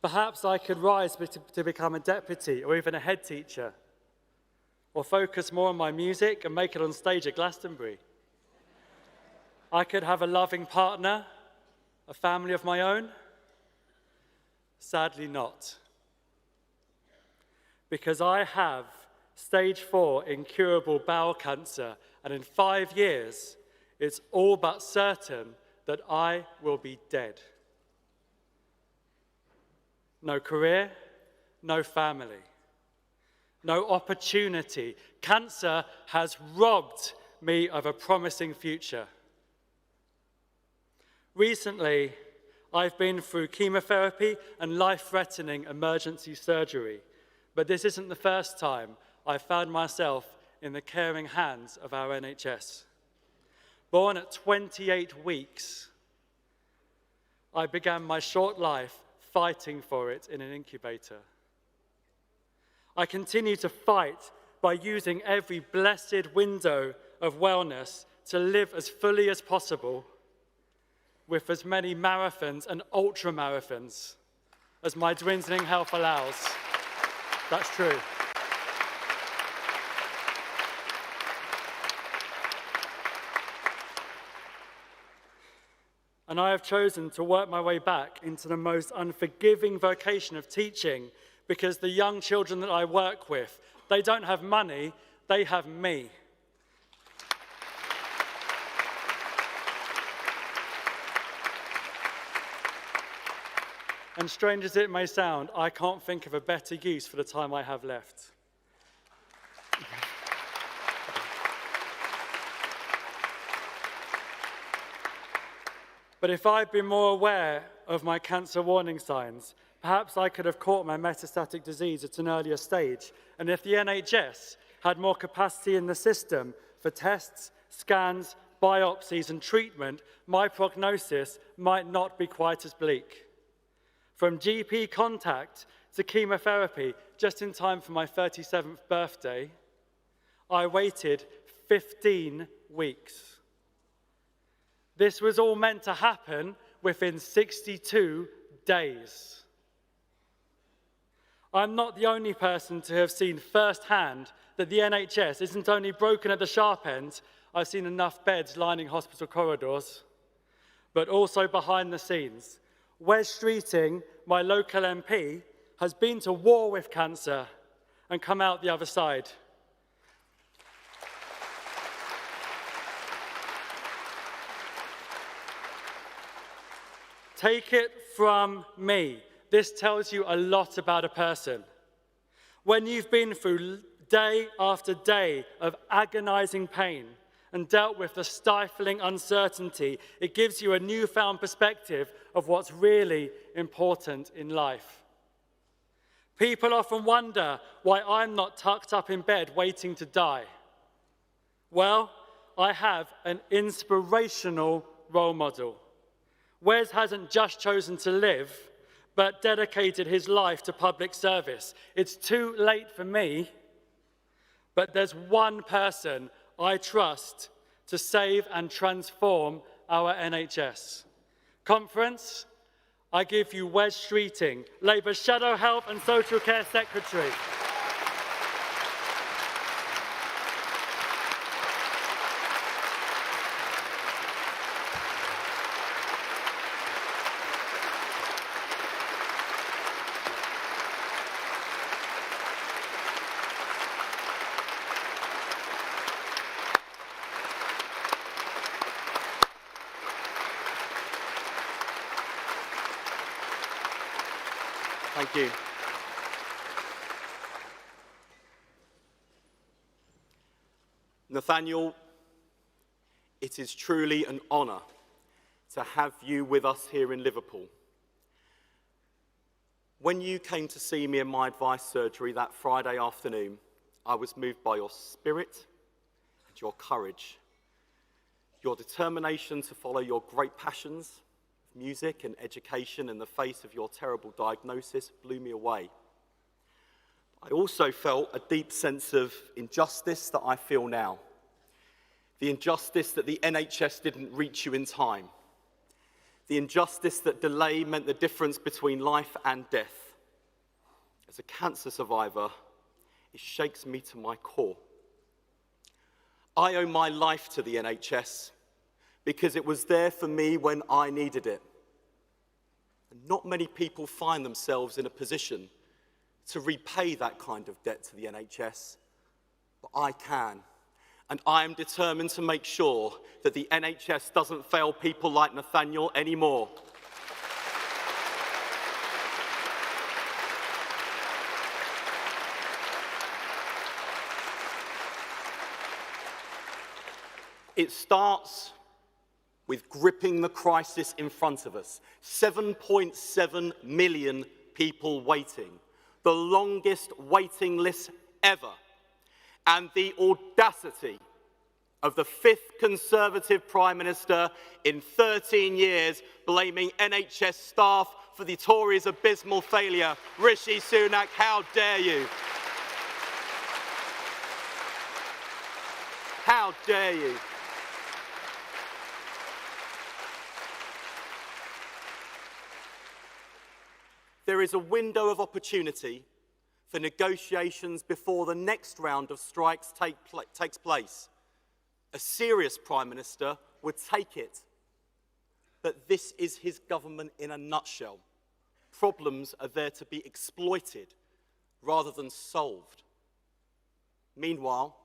N: Perhaps I could rise to become a deputy or even a head teacher, or focus more on my music and make it on stage at Glastonbury. I could have a loving partner, a family of my own. Sadly not. Because I have stage 4 incurable bowel cancer, and in 5 years, it's all but certain that I will be dead. No career, no family, no opportunity. Cancer has robbed me of a promising future. Recently, I've been through chemotherapy and life-threatening emergency surgery, but this isn't the first time I've found myself in the caring hands of our NHS. Born at 28 weeks, I began my short life fighting for it in an incubator. I continue to fight by using every blessed window of wellness to live as fully as possible, with as many marathons and ultra-marathons as my dwindling health allows. That's true. And I have chosen to work my way back into the most unforgiving vocation of teaching, because the young children that I work with, they don't have money, they have me. And strange as it may sound, I can't think of a better use for the time I have left. But if I'd been more aware of my cancer warning signs, perhaps I could have caught my metastatic disease at an earlier stage. And if the NHS had more capacity in the system for tests, scans, biopsies and treatment, my prognosis might not be quite as bleak. From GP contact to chemotherapy, just in time for my 37th birthday, I waited 15 weeks. This was all meant to happen within 62 days. I'm not the only person to have seen firsthand that the NHS isn't only broken at the sharp end. I've seen enough beds lining hospital corridors, but also behind the scenes. Wes Streeting, my local MP, has been to war with cancer and come out the other side. Take it from me. This tells you a lot about a person. When you've been through day after day of agonizing pain and dealt with the stifling uncertainty, it gives you a newfound perspective of what's really important in life. People often wonder why I'm not tucked up in bed waiting to die. Well, I have an inspirational role model. Wes hasn't just chosen to live, but dedicated his life to public service. It's too late for me, but there's one person I trust to save and transform our NHS. Conference, I give you Wes Streeting, Labour's Shadow Health and Social Care Secretary. Thank you.
O: Nathaniel, it is truly an honour to have you with us here in Liverpool. When you came to see me in my advice surgery that Friday afternoon, I was moved by your spirit and your courage. Your determination to follow your great passions, music and education, in the face of your terrible diagnosis blew me away. I also felt a deep sense of injustice that I feel now. The injustice that the NHS didn't reach you in time. The injustice that delay meant the difference between life and death. As a cancer survivor, it shakes me to my core. I owe my life to the NHS because it was there for me when I needed it. And not many people find themselves in a position to repay that kind of debt to the NHS, but I can. And I am determined to make sure that the NHS doesn't fail people like Nathaniel anymore. It starts with gripping the crisis in front of us. 7.7 million people waiting, the longest waiting list ever. And the audacity of the 5th Conservative Prime Minister in 13 years blaming NHS staff for the Tories' abysmal failure. Rishi Sunak, how dare you? How dare you? There is a window of opportunity for negotiations before the next round of strikes takes place. A serious Prime Minister would take it. But this is his government in a nutshell. Problems are there to be exploited rather than solved. Meanwhile,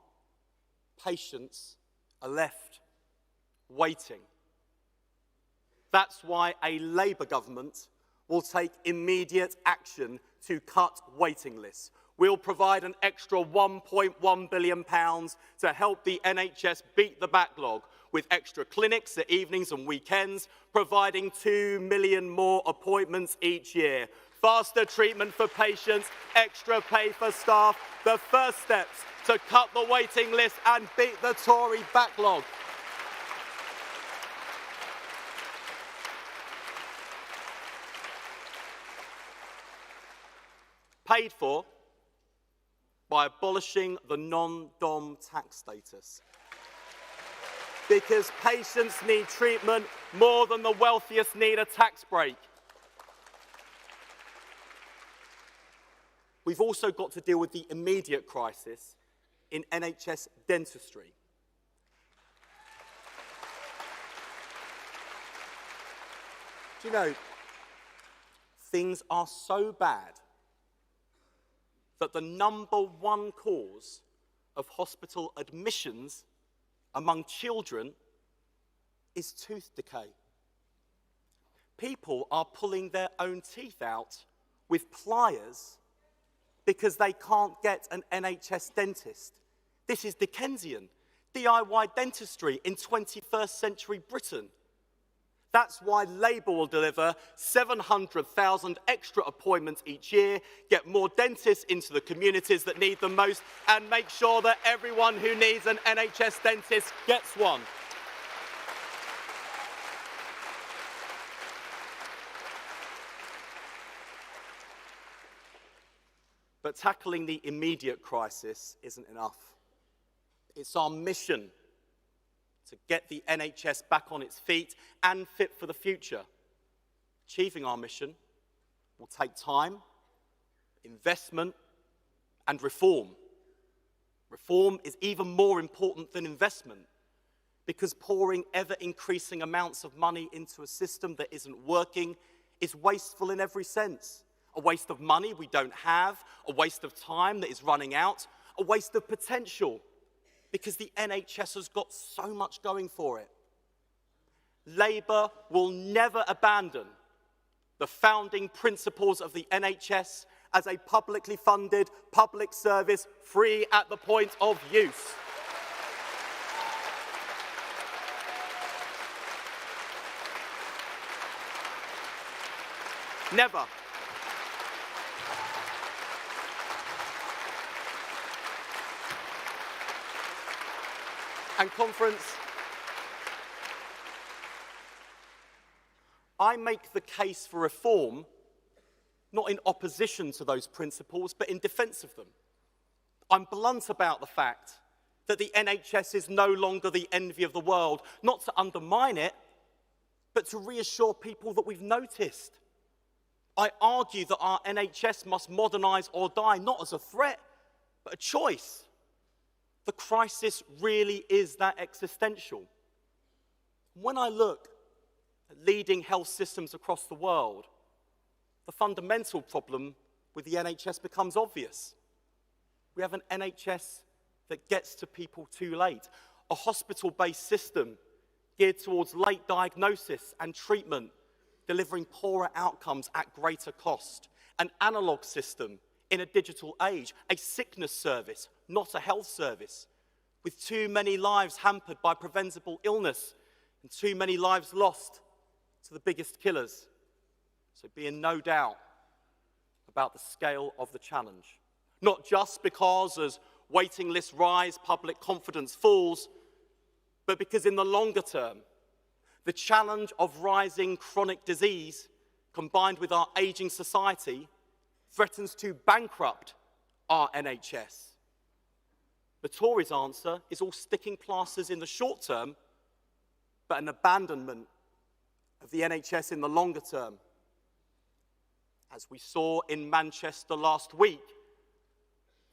O: patients are left waiting. That's why a Labour government will take immediate action to cut waiting lists. We'll provide an extra £1.1 billion to help the NHS beat the backlog, with extra clinics at evenings and weekends, providing 2 million more appointments each year. Faster treatment for patients, extra pay for staff, the first steps to cut the waiting list and beat the Tory backlog. Paid for by abolishing the non-dom tax status. Because patients need treatment more than the wealthiest need a tax break. We've also got to deal with the immediate crisis in NHS dentistry. Do you know, things are so bad that the #1 cause of hospital admissions among children is tooth decay. People are pulling their own teeth out with pliers because they can't get an NHS dentist. This is Dickensian, DIY dentistry in 21st century Britain. That's why Labour will deliver 700,000 extra appointments each year, get more dentists into the communities that need them most, and make sure that everyone who needs an NHS dentist gets one. But tackling the immediate crisis isn't enough. It's our mission to get the NHS back on its feet and fit for the future. Achieving our mission will take time, investment, and reform. Reform is even more important than investment, because pouring ever-increasing amounts of money into a system that isn't working is wasteful in every sense. A waste of money we don't have, a waste of time that is running out, a waste of potential, because the NHS has got so much going for it. Labour will never abandon the founding principles of the NHS as a publicly funded public service, free at the point of use. Never. And conference, I make the case for reform not in opposition to those principles, but in defence of them. I'm blunt about the fact that the NHS is no longer the envy of the world, not to undermine it, but to reassure people that we've noticed. I argue that our NHS must modernise or die, not as a threat, but a choice. The crisis really is that existential. When I look at leading health systems across the world, the fundamental problem with the NHS becomes obvious. We have an NHS that gets to people too late, a hospital-based system geared towards late diagnosis and treatment, delivering poorer outcomes at greater cost, an analogue system in a digital age, a sickness service, not a health service, with too many lives hampered by preventable illness and too many lives lost to the biggest killers. So be in no doubt about the scale of the challenge. Not just because as waiting lists rise, public confidence falls, but because in the longer term, the challenge of rising chronic disease, combined with our ageing society, threatens to bankrupt our NHS. The Tories' answer is all sticking plasters in the short term, but an abandonment of the NHS in the longer term. As we saw in Manchester last week,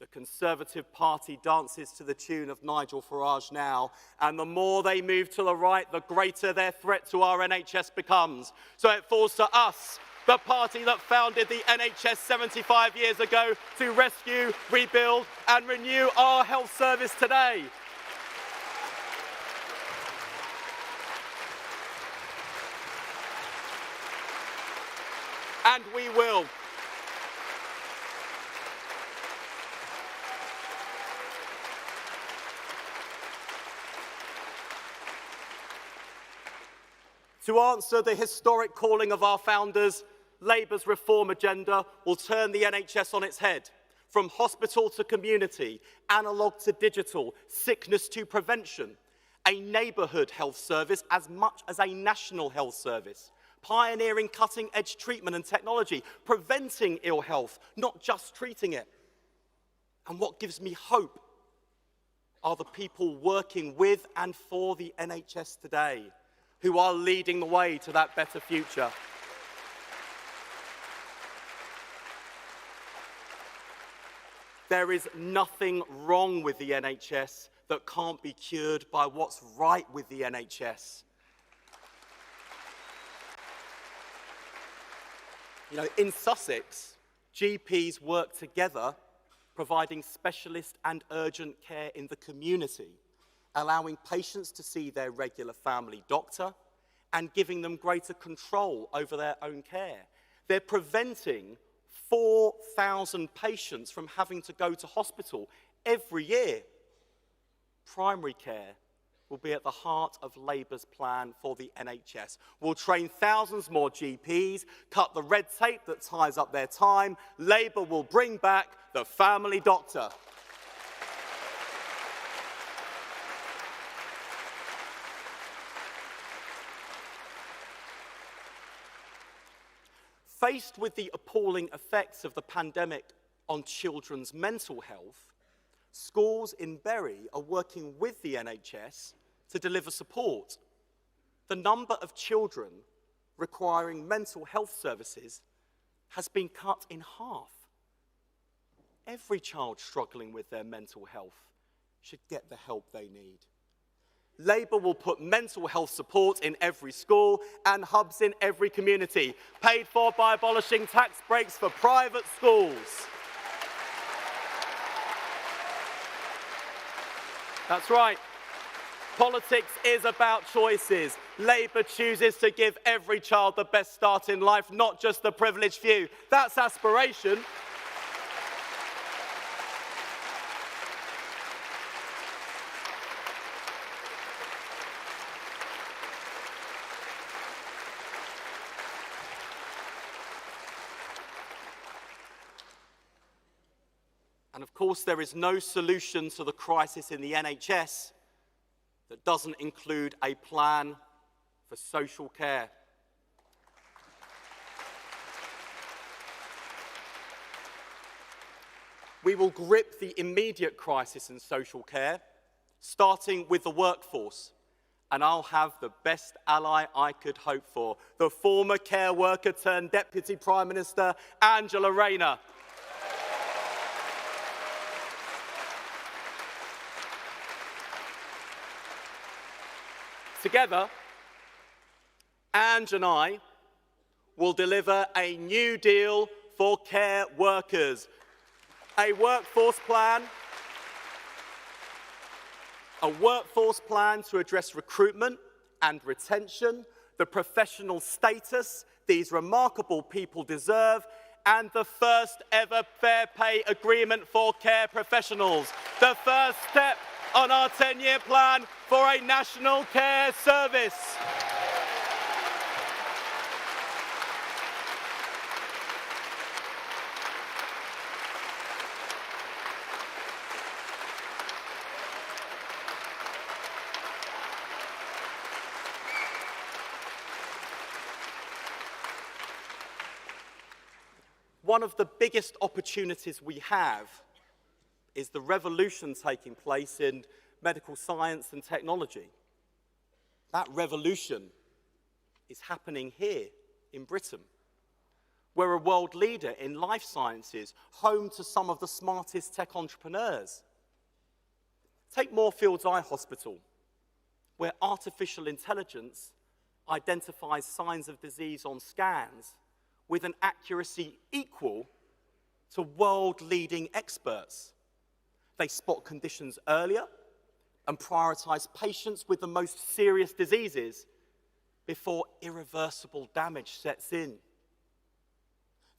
O: the Conservative Party dances to the tune of Nigel Farage now, and the more they move to the right, the greater their threat to our NHS becomes. So it falls to us, the party that founded the NHS 75 years ago, to rescue, rebuild and renew our health service today. And we will. To answer the historic calling of our founders, Labour's reform agenda will turn the NHS on its head. From hospital to community, analogue to digital, sickness to prevention, a neighbourhood health service as much as a national health service, pioneering cutting-edge treatment and technology, preventing ill health, not just treating it. And what gives me hope are the people working with and for the NHS today, who are leading the way to that better future. There is nothing wrong with the NHS that can't be cured by what's right with the NHS. You know, in Sussex, GPs work together, providing specialist and urgent care in the community, allowing patients to see their regular family doctor and giving them greater control over their own care. They're preventing 4,000 patients from having to go to hospital every year. Primary care will be at the heart of Labour's plan for the NHS. We'll train thousands more GPs, cut the red tape that ties up their time. Labour will bring back the family doctor. Faced with the appalling effects of the pandemic on children's mental health, schools in Bury are working with the NHS to deliver support. The number of children requiring mental health services has been cut in half. Every child struggling with their mental health should get the help they need. Labour will put mental health support in every school and hubs in every community, paid for by abolishing tax breaks for private schools. That's right. Politics is about choices. Labour chooses to give every child the best start in life, not just the privileged few. That's aspiration. And of course, there is no solution to the crisis in the NHS that doesn't include a plan for social care. We will grip the immediate crisis in social care, starting with the workforce. And I'll have the best ally I could hope for, the former care worker turned Deputy Prime Minister, Angela Rayner. Together, Ange and I will deliver a new deal for care workers, a workforce plan to address recruitment and retention, the professional status these remarkable people deserve, and the first ever fair pay agreement for care professionals, the first step on our 10-year plan for a national care service. One of the biggest opportunities we have is the revolution taking place in medical science and technology. That revolution is happening here in Britain. We're a world leader in life sciences, home to some of the smartest tech entrepreneurs. Take Moorfields Eye Hospital, where artificial intelligence identifies signs of disease on scans with an accuracy equal to world-leading experts. They spot conditions earlier and prioritise patients with the most serious diseases before irreversible damage sets in.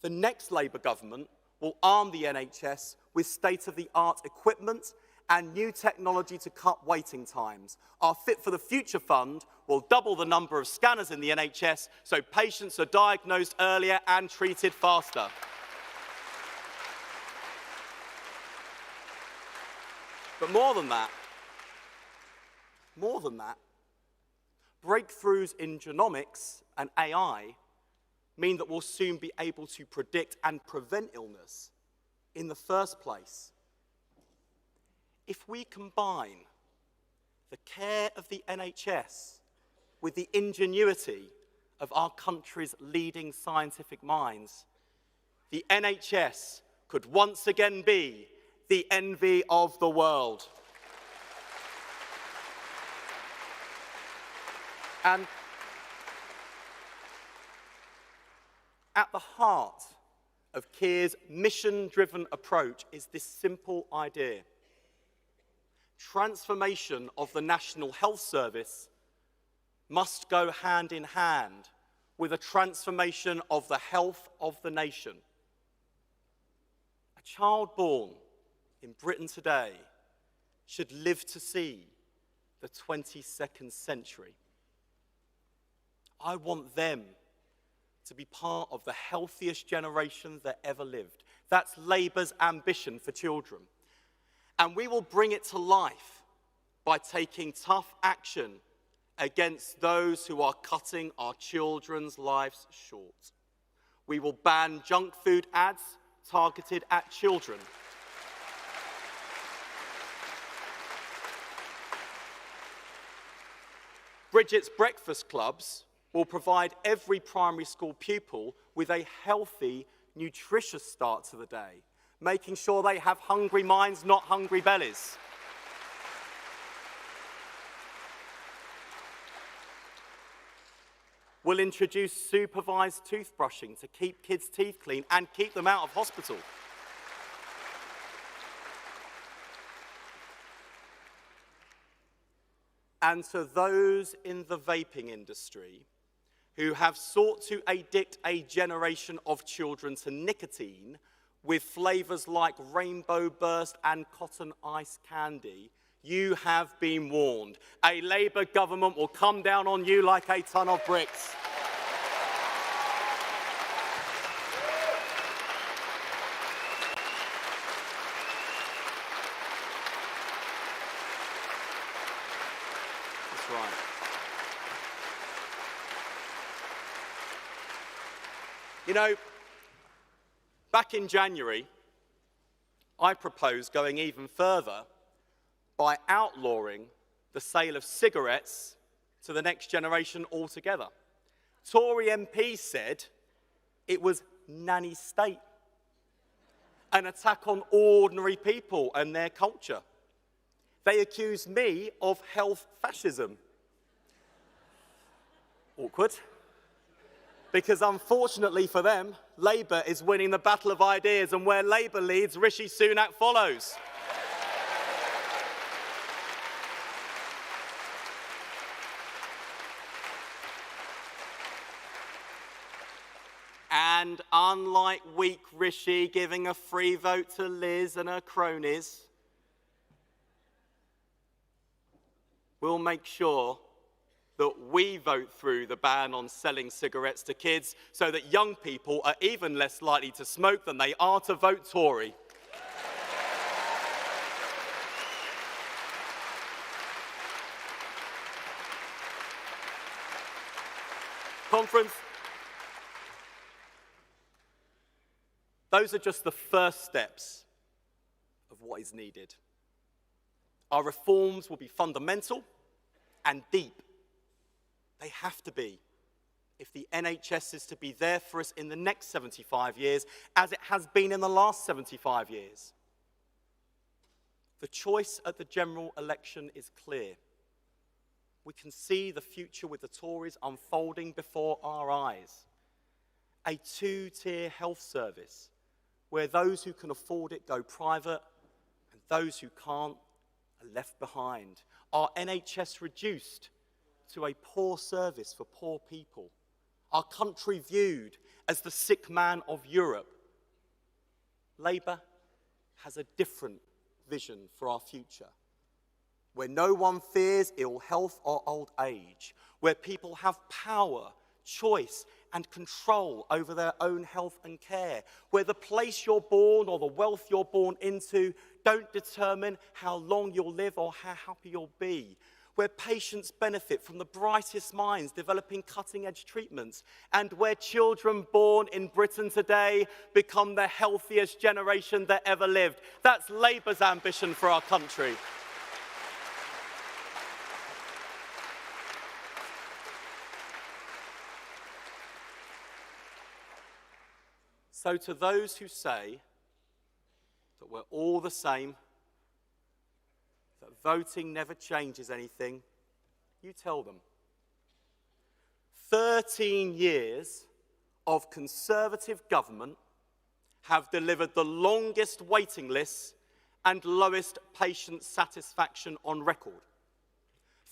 O: The next Labour government will arm the NHS with state-of-the-art equipment and new technology to cut waiting times. Our Fit for the Future fund will double the number of scanners in the NHS so patients are diagnosed earlier and treated faster. But more than that, breakthroughs in genomics and AI mean that we'll soon be able to predict and prevent illness in the first place. If we combine the care of the NHS with the ingenuity of our country's leading scientific minds, the NHS could once again be the envy of the world. And at the heart of Keir's mission-driven approach is this simple idea. Transformation of the National Health Service must go hand in hand with a transformation of the health of the nation. A child born in Britain today should live to see the 22nd century. I want them to be part of the healthiest generation that ever lived. That's Labour's ambition for children. And we will bring it to life by taking tough action against those who are cutting our children's lives short. We will ban junk food ads targeted at children. Bridget's breakfast clubs will provide every primary school pupil with a healthy, nutritious start to the day, making sure they have hungry minds, not hungry bellies. We'll introduce supervised toothbrushing to keep kids' teeth clean and keep them out of hospital. And to those in the vaping industry who have sought to addict a generation of children to nicotine with flavours like Rainbow Burst and Cotton Ice Candy, you have been warned. A Labour government will come down on you like a ton of bricks. That's right. You know, back in January, I proposed going even further by outlawing the sale of cigarettes to the next generation altogether. Tory MPs said it was nanny state, an attack on ordinary people and their culture. They accused me of health fascism. Awkward. Because unfortunately for them, Labour is winning the battle of ideas, and where Labour leads, Rishi Sunak follows. And unlike weak Rishi giving a free vote to Liz and her cronies, we'll make sure that we vote through the ban on selling cigarettes to kids so that young people are even less likely to smoke than they are to vote Tory. Conference, those are just the first steps of what is needed. Our reforms will be fundamental and deep. They have to be, if the NHS is to be there for us in the next 75 years, as it has been in the last 75 years. The choice at the general election is clear. We can see the future with the Tories unfolding before our eyes. A two-tier health service, where those who can afford it go private and those who can't are left behind. Our NHS reduced to a poor service for poor people. Our country viewed as the sick man of Europe. Labour has a different vision for our future, where no one fears ill health or old age, where people have power, choice, and control over their own health and care, where the place you're born or the wealth you're born into don't determine how long you'll live or how happy you'll be, where patients benefit from the brightest minds developing cutting-edge treatments, and where children born in Britain today become the healthiest generation that ever lived. That's Labour's ambition for our country. So to those who say that we're all the same, that voting never changes anything, you tell them. 13 years of Conservative government have delivered the longest waiting lists and lowest patient satisfaction on record.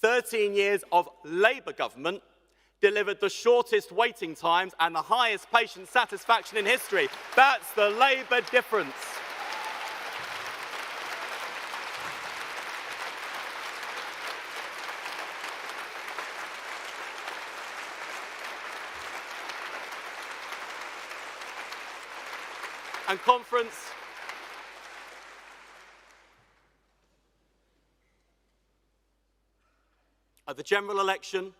O: 13 years of Labour government delivered the shortest waiting times and the highest patient satisfaction in history. That's the Labour difference. And conference, at the general election,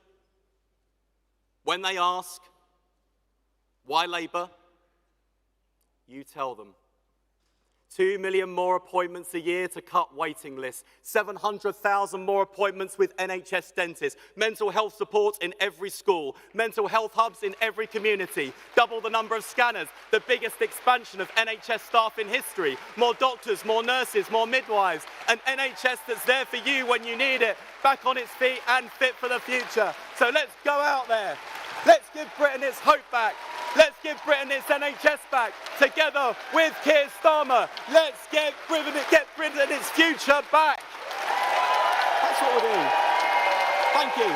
O: when they ask, why Labour? You tell them. 2 million more appointments a year to cut waiting lists, 700,000 more appointments with NHS dentists, mental health support in every school, mental health hubs in every community, double the number of scanners, the biggest expansion of NHS staff in history, more doctors, more nurses, more midwives, an NHS that's there for you when you need it, back on its feet and fit for the future. So let's go out there. Let's give Britain its hope back. Let's give Britain its NHS back. Together with Keir Starmer, let's get Britain its future back. That's what we're doing. Thank you.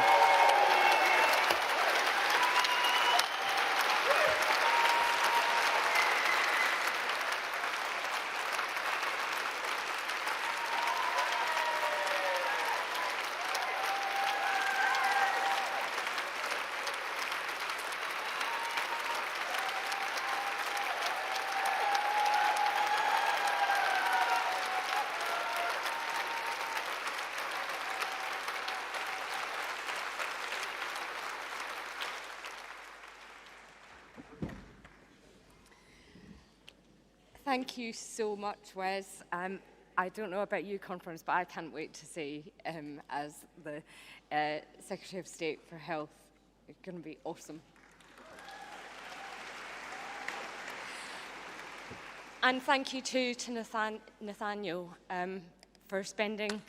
A: Thank you so much, Wes. I don't know about you, Conference, but I can't wait to see him as the Secretary of State for Health. It's going to be awesome. And thank you too to Nathaniel for spending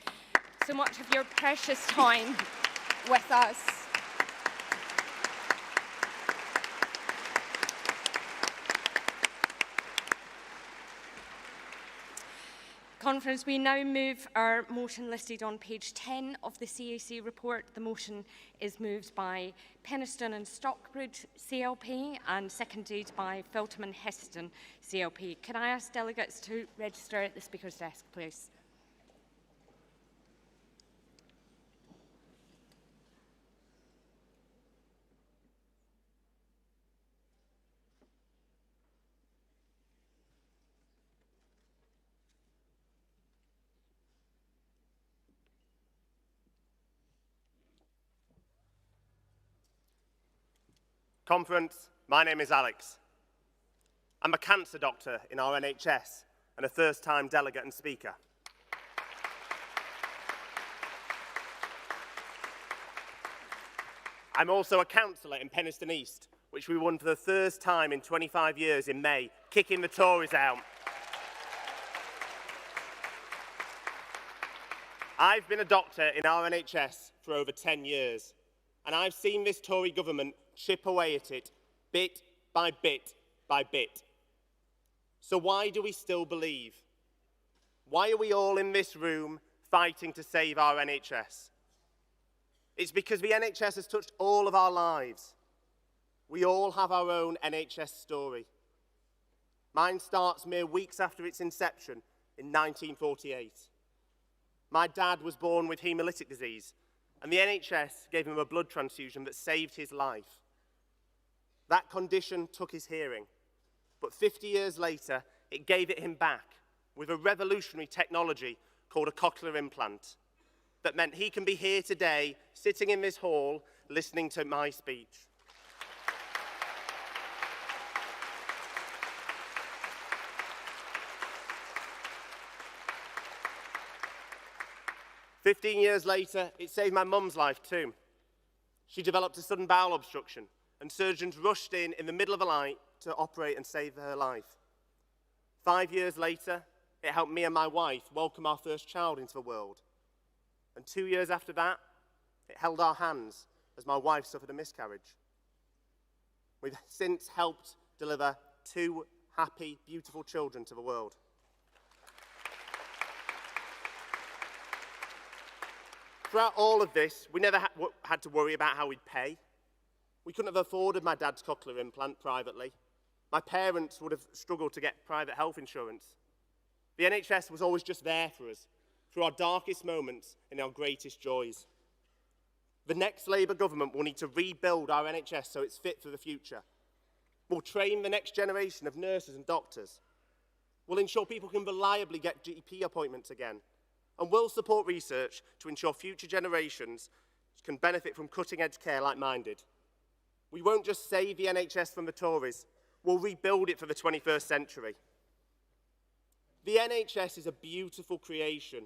A: so much of your precious time with us. Conference, we now move our motion listed on page 10 of the CAC report. The motion is moved by Penistone and Stockbridge CLP and seconded by Feltham and Heston CLP. Can I ask delegates to register at the Speaker's desk, please?
P: Conference, my name is Alex. I'm a cancer doctor in our NHS and a first-time delegate and speaker. I'm also a councillor in Penistone East, which we won for the first time in 25 years in May, kicking the Tories out. I've been a doctor in our NHS for over 10 years, and I've seen this Tory government chip away at it, bit by bit by bit. So why do we still believe? Why are we all in this room fighting to save our NHS? It's because the NHS has touched all of our lives. We all have our own NHS story. Mine starts mere weeks after its inception in 1948. My dad was born with hemolytic disease, and the NHS gave him a blood transfusion that saved his life. That condition took his hearing, but 50 years later, it gave it him back with a revolutionary technology called a cochlear implant that meant he can be here today, sitting in this hall, listening to my speech. "15 years later, it saved my mum's life too. She developed a sudden bowel obstruction, and surgeons rushed in the middle of the night to operate and save her life. 5 years later, it helped me and my wife welcome our first child into the world. And 2 years after that, it held our hands as my wife suffered a miscarriage. We've since helped deliver 2 happy, beautiful children to the world. Throughout all of this, we never had to worry about how we'd pay. We couldn't have afforded my dad's cochlear implant privately. My parents would have struggled to get private health insurance. The NHS was always just there for us, through our darkest moments and our greatest joys. The next Labour government will need to rebuild our NHS so it's fit for the future. We'll train the next generation of nurses and doctors. We'll ensure people can reliably get GP appointments again. And we'll support research to ensure future generations can benefit from cutting-edge care like mine did. We won't just save the NHS from the Tories, we'll rebuild it for the 21st century. The NHS is a beautiful creation,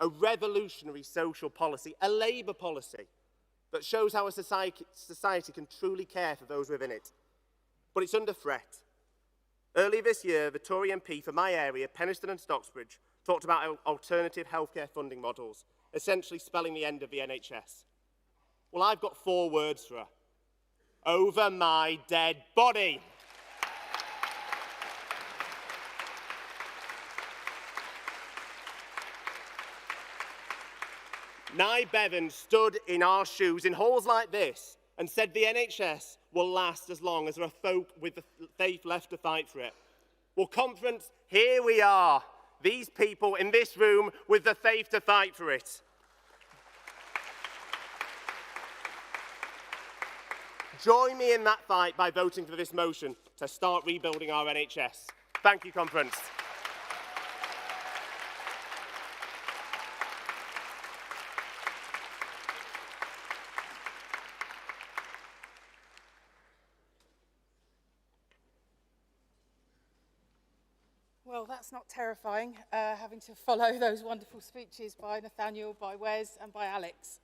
P: a revolutionary social policy, a Labour policy that shows how a society can truly care for those within it. But it's under threat. Earlier this year, the Tory MP for my area, Penistone and Stockbridge, talked about alternative healthcare funding models, essentially spelling the end of the NHS. Well, I've got 4 words for her. Over my dead body. Nye Bevan stood in our shoes in halls like this and said the NHS will last as long as there are folk with the faith left to fight for it. Well, conference, here we are. These people in this room with the faith to fight for it. Join me in that fight by voting for this motion to start rebuilding our NHS. Thank you, conference.
Q: Well, that's not terrifying, having to follow those wonderful speeches by Nathaniel, by Wes and by Alex.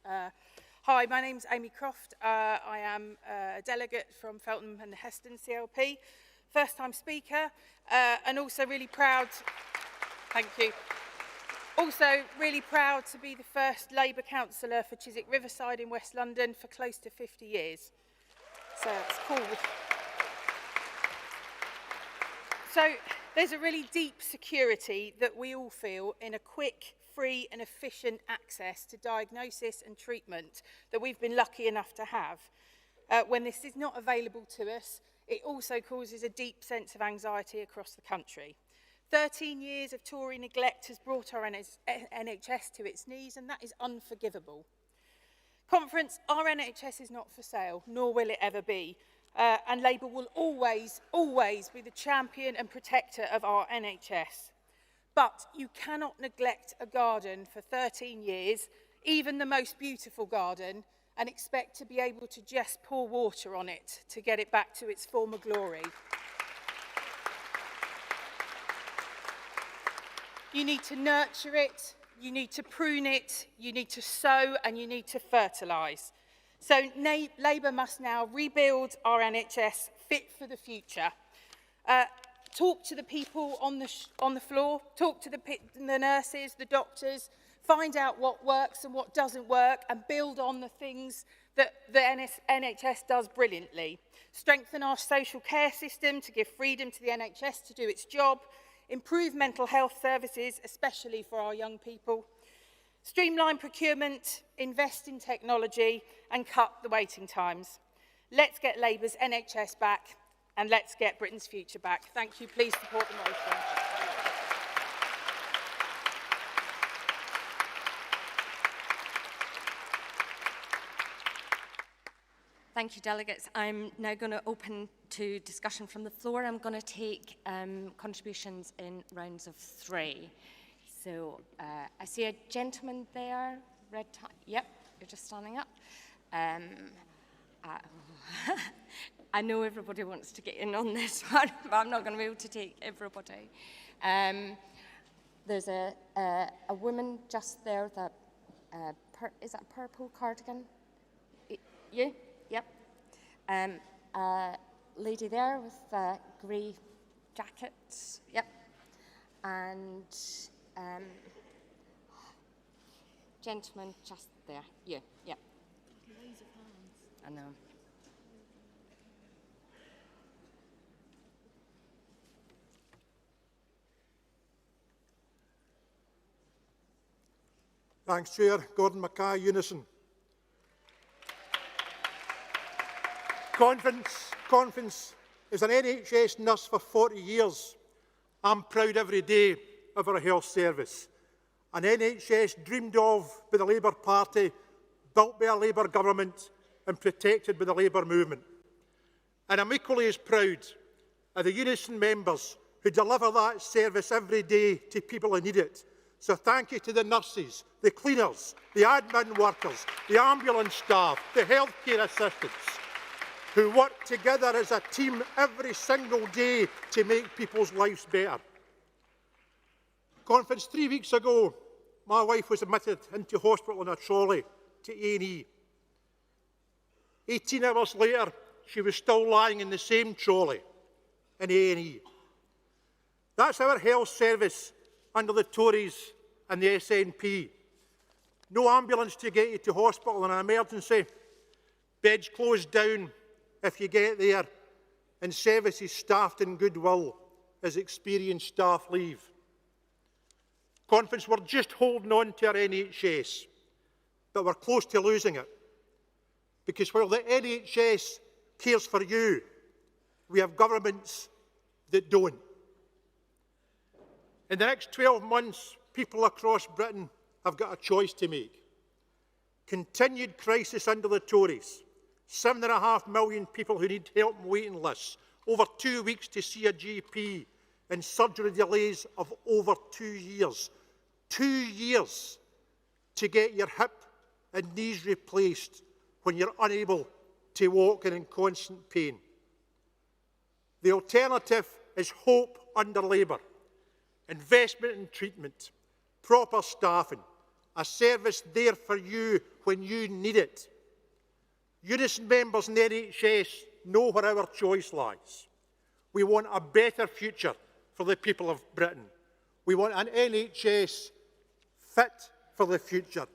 Q: Hi, my name's Amy Croft. I am a delegate from Feltham and Heston CLP, first-time speaker, and also really proud, thank you, also really proud to be the first Labour councillor for Chiswick Riverside in West London for close to 50 years. So it's cool. So there's a really deep security that we all feel in a quick, free and efficient access to diagnosis and treatment that we've been lucky enough to have. When this is not available to us, it also causes a deep sense of anxiety across the country. 13 years of Tory neglect has brought our NHS to its knees, and that is unforgivable. Conference, our NHS is not for sale, nor will it ever be. And Labour will always, always be the champion and protector of our NHS. But you cannot neglect a garden for 13 years, even the most beautiful garden, and expect to be able to just pour water on it to get it back to its former glory. You need to nurture it, you need to prune it, you need to sow, and you need to fertilise. So Labour must now rebuild our NHS fit for the future. Talk to the people on the floor, talk to the nurses, the doctors, find out what works and what doesn't work, and build on the things that the NHS does brilliantly. Strengthen our social care system to give freedom to the NHS to do its job, improve mental health services, especially for our young people, streamline procurement, invest in technology and cut the waiting times. Let's get Labour's NHS back and let's get Britain's future back. Thank you. Please support the motion.
A: Thank you, delegates. I'm now going to open to discussion from the floor. I'm going to take contributions in rounds of 3. So I see a gentleman there, red tie. Yep, you're just standing up. I know everybody wants to get in on this one, but I'm not going to be able to take everybody. There's a woman just there that, is that a purple cardigan? You? Yep. A lady there with a grey jacket. Yep. And gentleman just there. You. Yep. I know.
R: Thanks, Chair. Gordon Mackay, Unison. Conference, as an NHS nurse for 40 years, I'm proud every day of our health service. An NHS dreamed of by the Labour Party, built by a Labour government and protected by the Labour movement. And I'm equally as proud of the Unison members who deliver that service every day to people who need it. So thank you to the nurses, the cleaners, the admin workers, the ambulance staff, the healthcare assistants, who work together as a team every single day to make people's lives better. Conference, 3 weeks ago, my wife was admitted into hospital in a trolley to A&E. 18 hours later, she was still lying in the same trolley in A&E. That's our health service under the Tories and the SNP. No ambulance to get you to hospital in an emergency, beds closed down if you get there, and services staffed in goodwill as experienced staff leave. Conference, we're just holding on to our NHS, but we're close to losing it. Because while the NHS cares for you, we have governments that don't. In the next 12 months, people across Britain have got a choice to make. Continued crisis under the Tories, 7.5 million people who need help and waiting lists, over 2 weeks to see a GP, and surgery delays of over 2 years. 2 years to get your hip and knees replaced when you're unable to walk and in constant pain. The alternative is hope under Labour. investment in treatment, proper staffing, a service there for you when you need it. Unison members in the NHS know where our choice lies. We want a better future for the people of Britain. We want an NHS fit for the future.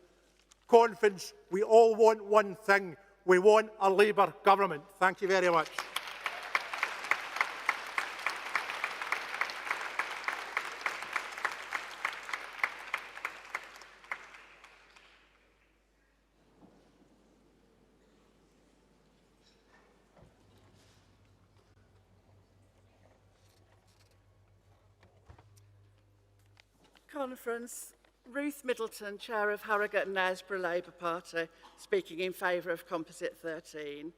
R: Conference, we all want one thing. We want a Labour government. Thank you very much.
E: Conference. Ruth Middleton, Chair of Harrogate and Knaresborough Labour Party, speaking in favour of Composite 13.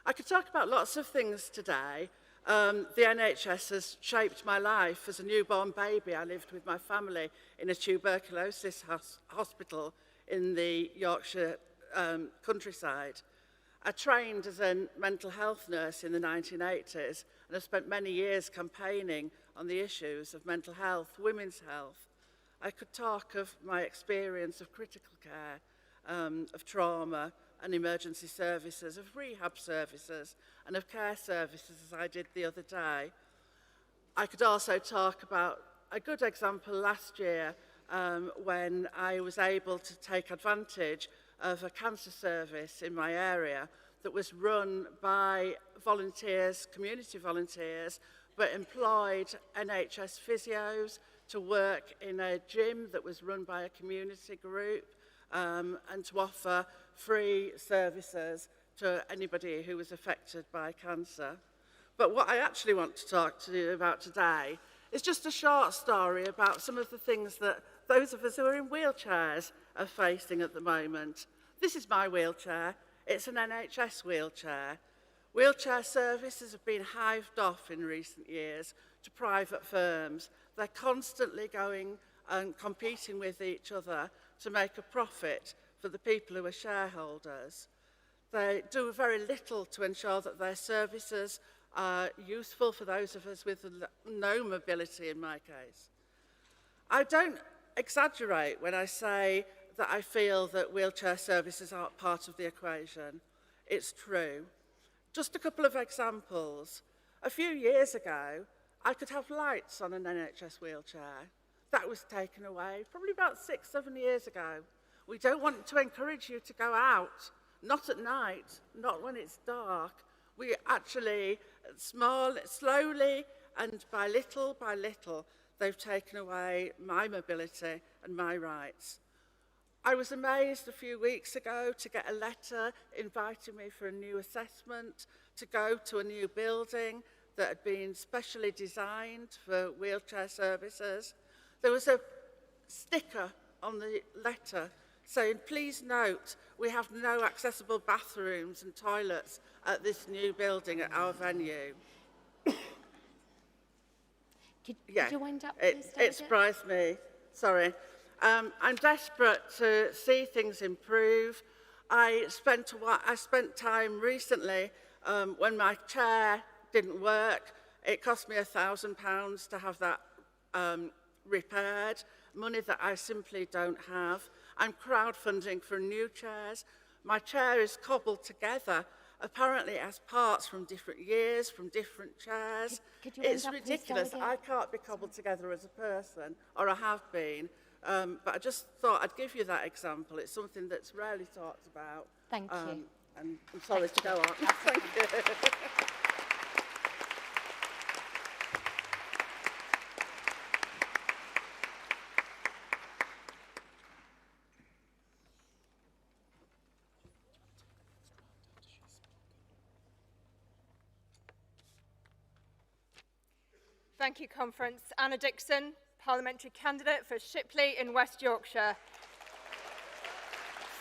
E: I could talk about lots of things today. The NHS has shaped my life. As a newborn baby, I lived with my family in a tuberculosis hospital in the Yorkshire countryside. I trained as a mental health nurse in the 1980s and have spent many years campaigning on the issues of mental health, women's health. I could talk of my experience of critical care, of trauma and emergency services, of rehab services and of care services as I did the other day. I could also talk about a good example last year when I was able to take advantage of a cancer service in my area that was run by volunteers, community volunteers, but employed NHS physios to work in a gym that was run by a community group and to offer free services to anybody who was affected by cancer. But what I actually want to talk to you about today is just a short story about some of the things that those of us who are in wheelchairs are facing at the moment. This is my wheelchair. It's an NHS wheelchair. Wheelchair services have been hived off in recent years to private firms. They're constantly going and competing with each other to make a profit for the people who are shareholders. They do very little to ensure that their services are useful for those of us with no mobility in my case. I don't exaggerate when I say that I feel that wheelchair services aren't part of the equation. It's true. Just a couple of examples. A few years ago, I could have lights on an NHS wheelchair. That was taken away probably about 6-7 years ago. We don't want to encourage you to go out, not at night, not when it's dark. We actually, slowly and by little, they've taken away my mobility and my rights. I was amazed a few weeks ago to get a letter inviting me for a new assessment, to go to a new building that had been specially designed for wheelchair services. There was a sticker on the letter saying, please note, we have no accessible bathrooms and toilets at this new building at our venue.
A: Could you wind up,
E: it surprised me, sorry. I'm desperate to see things improve. I spent time recently when my chair didn't work. It cost me £1,000 to have that repaired, money that I simply don't have. I'm crowdfunding for new chairs. My chair is cobbled together, apparently as parts from different years, from different chairs. It's ridiculous. I can't be cobbled together as a person, or I have been. But I just thought I'd give you that example. It's something that's rarely talked about.
A: Thank you.
E: And I'm sorry to go on. Thank you.
D: Thank you, Conference. Anna Dixon, Parliamentary Candidate for Shipley in West Yorkshire.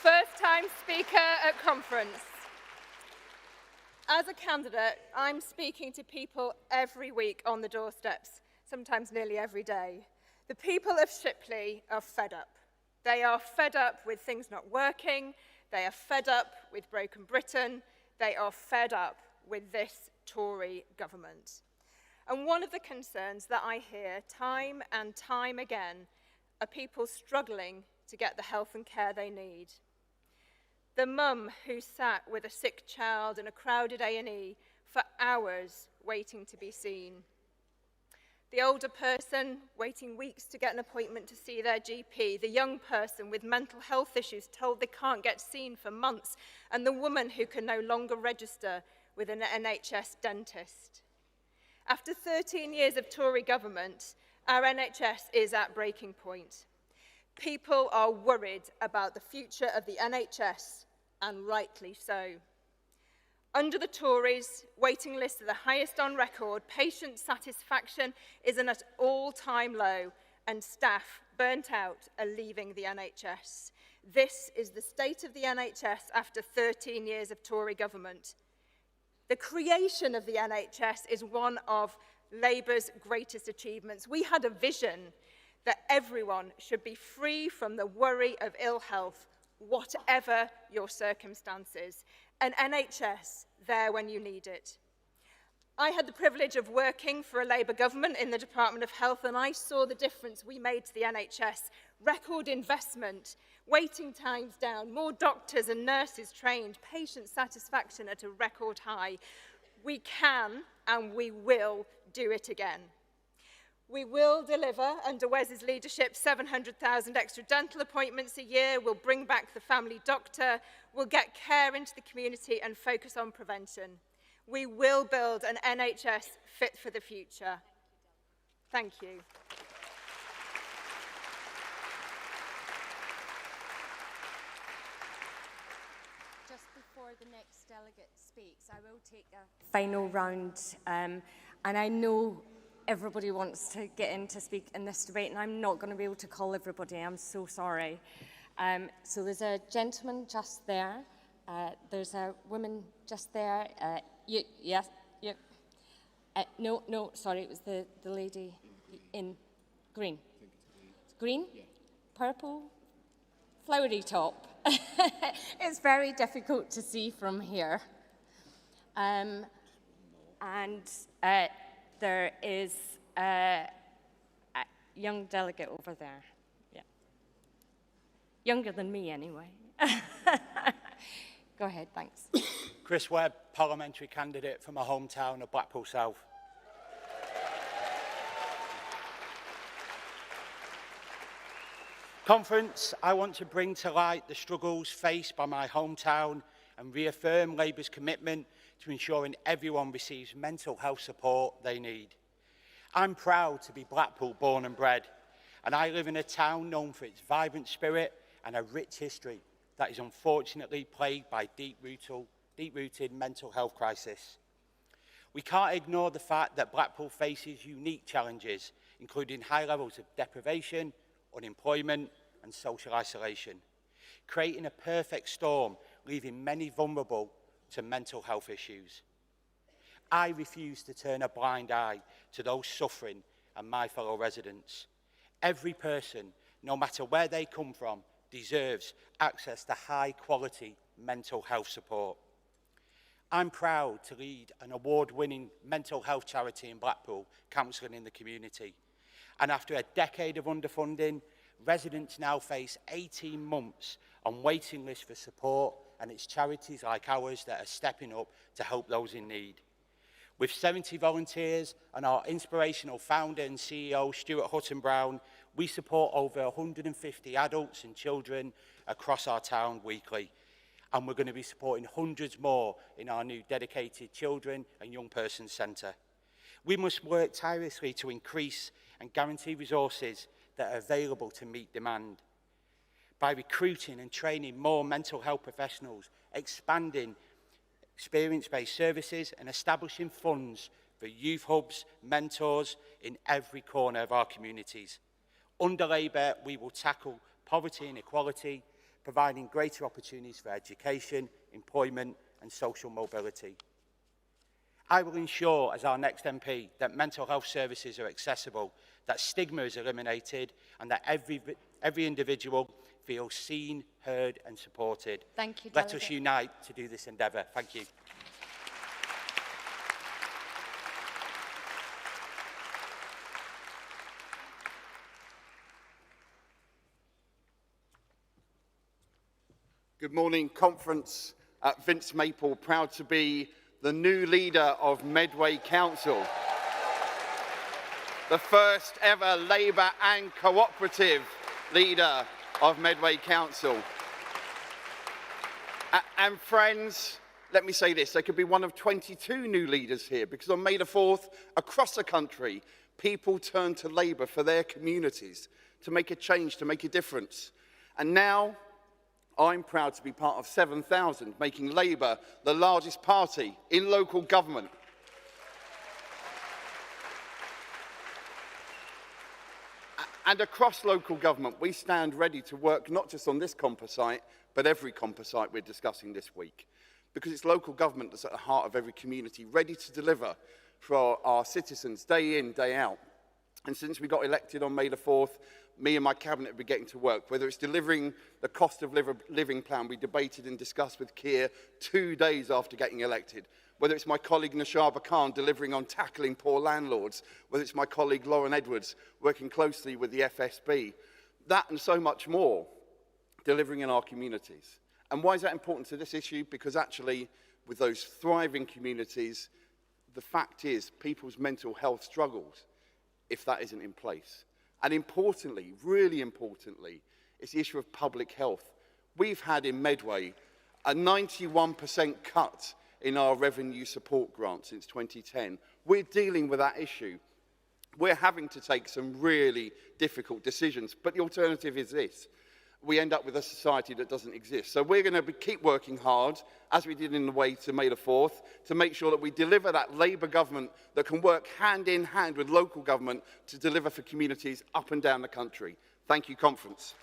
D: First-time speaker at Conference. As a candidate, I'm speaking to people every week on the doorsteps, sometimes nearly every day. The people of Shipley are fed up. They are fed up with things not working. They are fed up with broken Britain. They are fed up with this Tory government.
Q: And one of the concerns that I hear time and time again are people struggling to get the health and care they need. The mum who sat with a sick child in a crowded A&E for hours waiting to be seen. The older person waiting weeks to get an appointment to see their GP. The young person with mental health issues told they can't get seen for months. And the woman who can no longer register with an NHS dentist. After 13 years of Tory government, our NHS is at breaking point. People are worried about the future of the NHS, and rightly so. Under the Tories, waiting lists are the highest on record, patient satisfaction is at an all-time low, and staff burnt out are leaving the NHS. This is the state of the NHS after 13 years of Tory government. The creation of the NHS is one of Labour's greatest achievements. We had a vision that everyone should be free from the worry of ill health, whatever your circumstances. An NHS there when you need it. I had the privilege of working for a Labour government in the Department of Health, and I saw the difference we made to the NHS. Record investment, waiting times down, more doctors and nurses trained, patient satisfaction at a record high. We can and we will do it again. We will deliver, under Wes's leadership, 700,000 extra dental appointments a year. We'll bring back the family doctor. We'll get care into the community and focus on prevention. We will build an NHS fit for the future. Thank you.
A: Just before the next delegate speaks, I will take a final round, and I know everybody wants to get in to speak in this debate, and I'm not going to be able to call everybody. I'm so sorry. So there's a gentleman just there. There's a woman just there. Yes. No, sorry, it was the lady in green. Green? Yeah. Purple? Flowery top. It's very difficult to see from here. And there is a young delegate over there. Yeah. Younger than me, anyway. Go ahead, thanks.
S: Chris Webb, parliamentary candidate from my hometown of Blackpool South. Conference, I want to bring to light the struggles faced by my hometown and reaffirm Labour's commitment to ensuring everyone receives mental health support they need. I'm proud to be Blackpool born and bred, and I live in a town known for its vibrant spirit and a rich history that is unfortunately plagued by deep-rooted mental health crisis. We can't ignore the fact that Blackpool faces unique challenges, including high levels of deprivation, unemployment and social isolation, creating a perfect storm, leaving many vulnerable to mental health issues. I refuse to turn a blind eye to those suffering and my fellow residents. Every person, no matter where they come from, deserves access to high-quality mental health support. I'm proud to lead an award-winning mental health charity in Blackpool, Counselling in the Community. And after a decade of underfunding, residents now face 18 months on waiting lists for support, and it's charities like ours that are stepping up to help those in need. With 70 volunteers and our inspirational founder and CEO, Stuart Hutton-Brown, we support over 150 adults and children across our town weekly. And we're going to be supporting hundreds more in our new dedicated children and young persons centre. We must work tirelessly to increase and guarantee resources that are available to meet demand. By recruiting and training more mental health professionals, expanding experience-based services and establishing funds for youth hubs, mentors in every corner of our communities. Under Labour, we will tackle poverty and inequality, providing greater opportunities for education, employment and social mobility. I will ensure, as our next MP, that mental health services are accessible, that stigma is eliminated and that every individual feels seen, heard and supported.
A: Thank you,
S: Let us unite to do this endeavour. Thank you.
T: Good morning, conference. Vince Maple, proud to be the new leader of Medway Council. The first ever Labour and cooperative leader of Medway Council. And friends, let me say this, there could be one of 22 new leaders here, because on May the 4th, across the country, people turned to Labour for their communities, to make a change, to make a difference. And now, I'm proud to be part of 7,000, making Labour the largest party in local government. And across local government, we stand ready to work not just on this composite, but every composite we're discussing this week. Because it's local government that's at the heart of every community, ready to deliver for our citizens day in, day out. And since we got elected on May the 4th, me and my cabinet have been getting to work, whether it's delivering the cost of living plan we debated and discussed with Keir 2 days after getting elected, whether it's my colleague Nashaba Khan delivering on tackling poor landlords, whether it's my colleague Lauren Edwards working closely with the FSB, that and so much more delivering in our communities. And why is that important to this issue? Because actually, with those thriving communities, the fact is people's mental health struggles if that isn't in place. And importantly, really importantly, it's the issue of public health. We've had in Medway a 91% cut in our revenue support grant since 2010. We're dealing with that issue. We're having to take some really difficult decisions, but the alternative is this. We end up with a society that doesn't exist. So we're going to keep working hard, as we did in the way to May the 4th, to make sure that we deliver that Labour government that can work hand in hand with local government to deliver for communities up and down the country. Thank you, conference.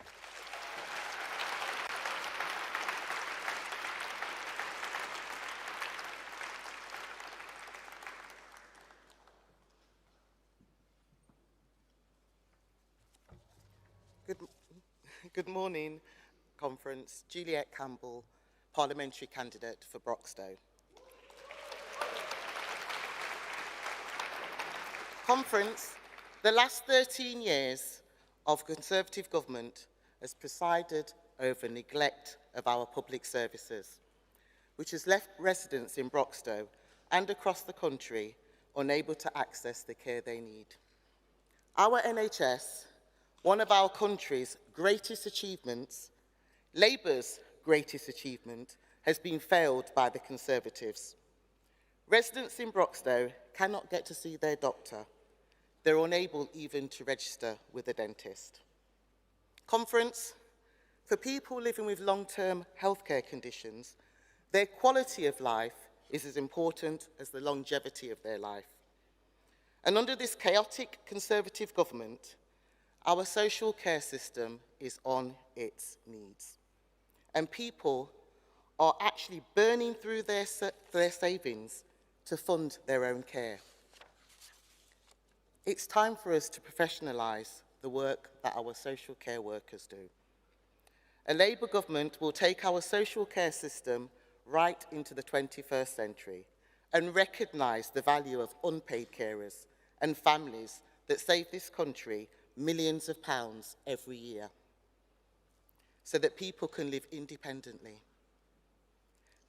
U: Good morning, conference. Juliet Campbell, parliamentary candidate for Broxtowe. Conference, the last 13 years of Conservative government has presided over neglect of our public services, which has left residents in Broxtowe and across the country unable to access the care they need. Our NHS, one of our country's greatest achievements, Labour's greatest achievement, has been failed by the Conservatives. Residents in Broxtowe cannot get to see their doctor. They're unable even to register with a dentist. Conference, for people living with long-term healthcare conditions, their quality of life is as important as the longevity of their life. And under this chaotic Conservative government, our social care system is on its knees. And people are actually burning through their savings to fund their own care. It's time for us to professionalise the work that our social care workers do. A Labour government will take our social care system right into the 21st century and recognise the value of unpaid carers and families that save this country millions of pounds every year so that people can live independently.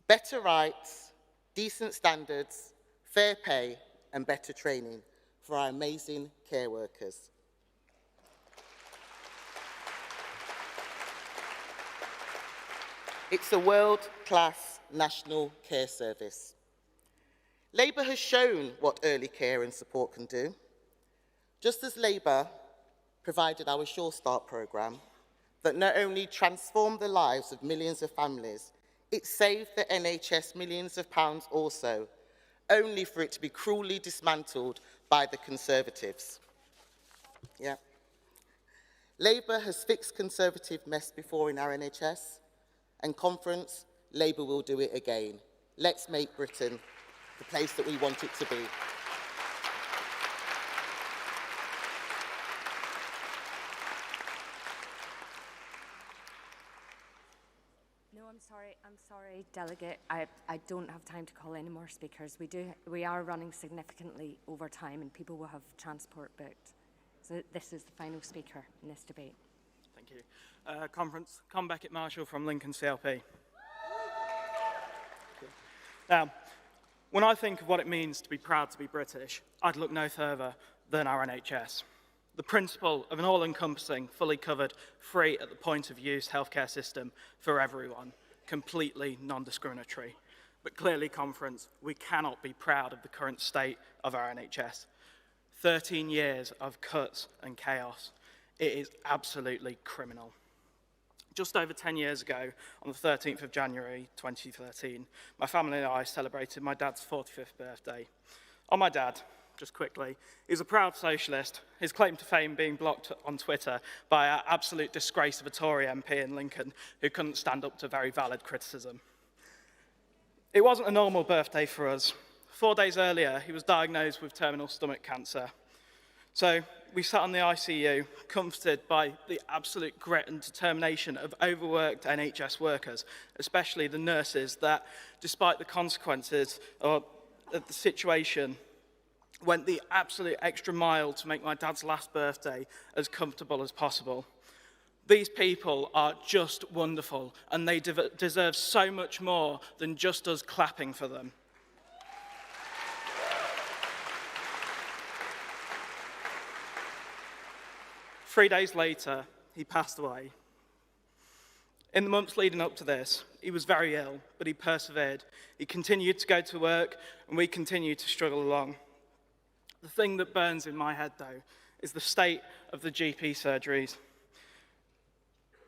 U: Better rights, decent standards, fair pay and better training for our amazing care workers. It's a world-class national care service. Labour has shown what early care and support can do. Just as Labour provided our Sure Start programme that not only transformed the lives of millions of families, it saved the NHS millions of pounds also, only for it to be cruelly dismantled by the Conservatives. Yeah. Labour has fixed Conservative mess before in our NHS, and conference, Labour will do it again. Let's make Britain the place that we want it to be.
A: No, I'm sorry, Delegate. I don't have time to call any more speakers. We are running significantly over time and people will have transport booked. So this is the final speaker in this debate.
O: Thank
N: Thank you. Conference, Con Beckett-Marshall from Lincoln CLP. Now, when I think of what it means to be proud to be British, I'd look no further than our NHS. The principle of an all-encompassing, fully covered, free at the point of use healthcare system for everyone, completely non-discriminatory. But clearly, Conference, we cannot be proud of the current state of our NHS. 13 years of cuts and chaos. It is absolutely criminal. Just over 10 years ago, on the 13th of January 2013, my family and I celebrated my dad's 45th birthday. On my dad, just quickly, he's a proud socialist, his claim to fame being blocked on Twitter by our absolute disgrace of a Tory MP in Lincoln who couldn't stand up to very valid criticism. It wasn't a normal birthday for us. 4 days earlier, he was diagnosed with terminal stomach cancer. So we sat on the ICU, comforted by the absolute grit and determination of overworked NHS workers, especially the nurses that, despite the consequences of the situation, went the absolute extra mile to make my dad's last birthday as comfortable as possible. These people are just wonderful, and they deserve so much more than just us clapping for them. Three days later, he passed away. In the months leading up to this, he was very ill, but he persevered. He continued to go to work, and we continued to struggle along. The thing that burns in my head, though, is the state of the GP surgeries.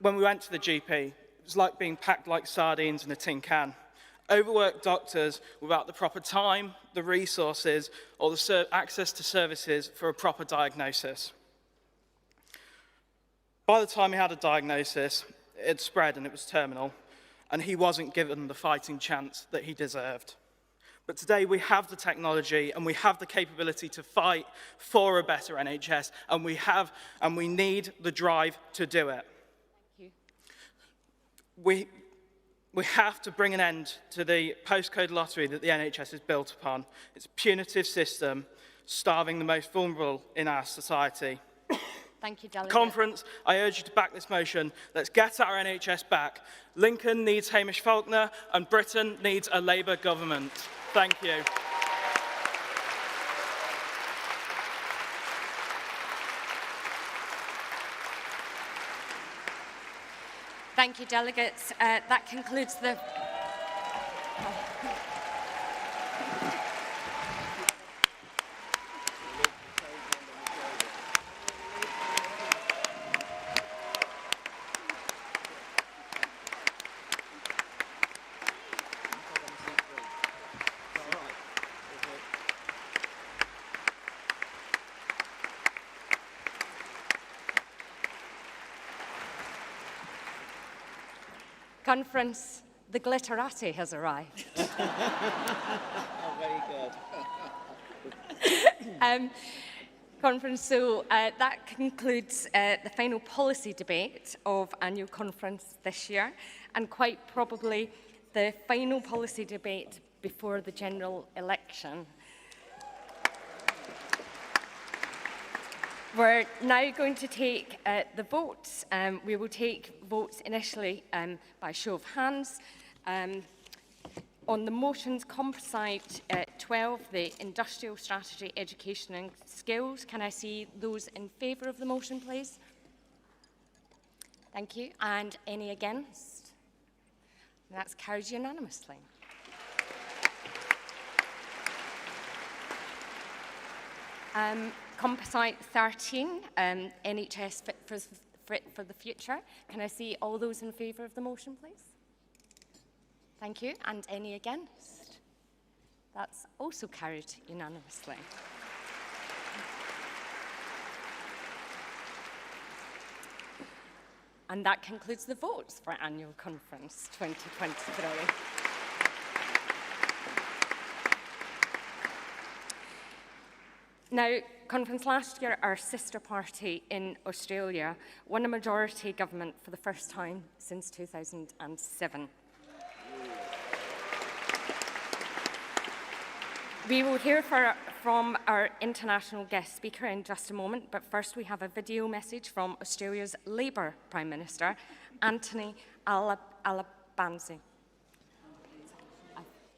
N: When we went to the GP, it was like being packed like sardines in a tin can. Overworked doctors without the proper time, the resources, or the access to services for a proper diagnosis. By the time he had a diagnosis, it had spread and it was terminal, and he wasn't given the fighting chance that he deserved. But today we have the technology and we have the capability to fight for a better NHS, and we need the drive to do it.
A: Thank you.
N: We have to bring an end to the postcode lottery that the NHS is built upon. It's a punitive system, starving the most vulnerable in our society.
A: Thank you, Delegate.
N: Conference, I urge you to back this motion. Let's get our NHS back. Lincoln needs Hamish Faulkner, and Britain needs a Labour government. Thank you.
A: Thank you, delegates. That concludes the... Conference, the glitterati has arrived.
B: Very good.
A: Conference, so that concludes the final policy debate of annual conference this year, and quite probably the final policy debate before the general election. We're now going to take the votes. We will take votes initially by show of hands. On the motions composite 12, the industrial strategy, education and skills, can I see those in favour of the motion, please? Thank you. And any against? And that's carried unanimously. Composite 13, NHS Fit for the Future. Can I see all those in favour of the motion, please? Thank you. And any against? That's also carried unanimously. And that concludes the votes for Annual Conference 2023. Now, Conference, last year, our sister party in Australia won a majority government for the first time since 2007. We will hear from our international guest speaker in just a moment, but first we have a video message from Australia's Labour Prime Minister, Anthony Albanese.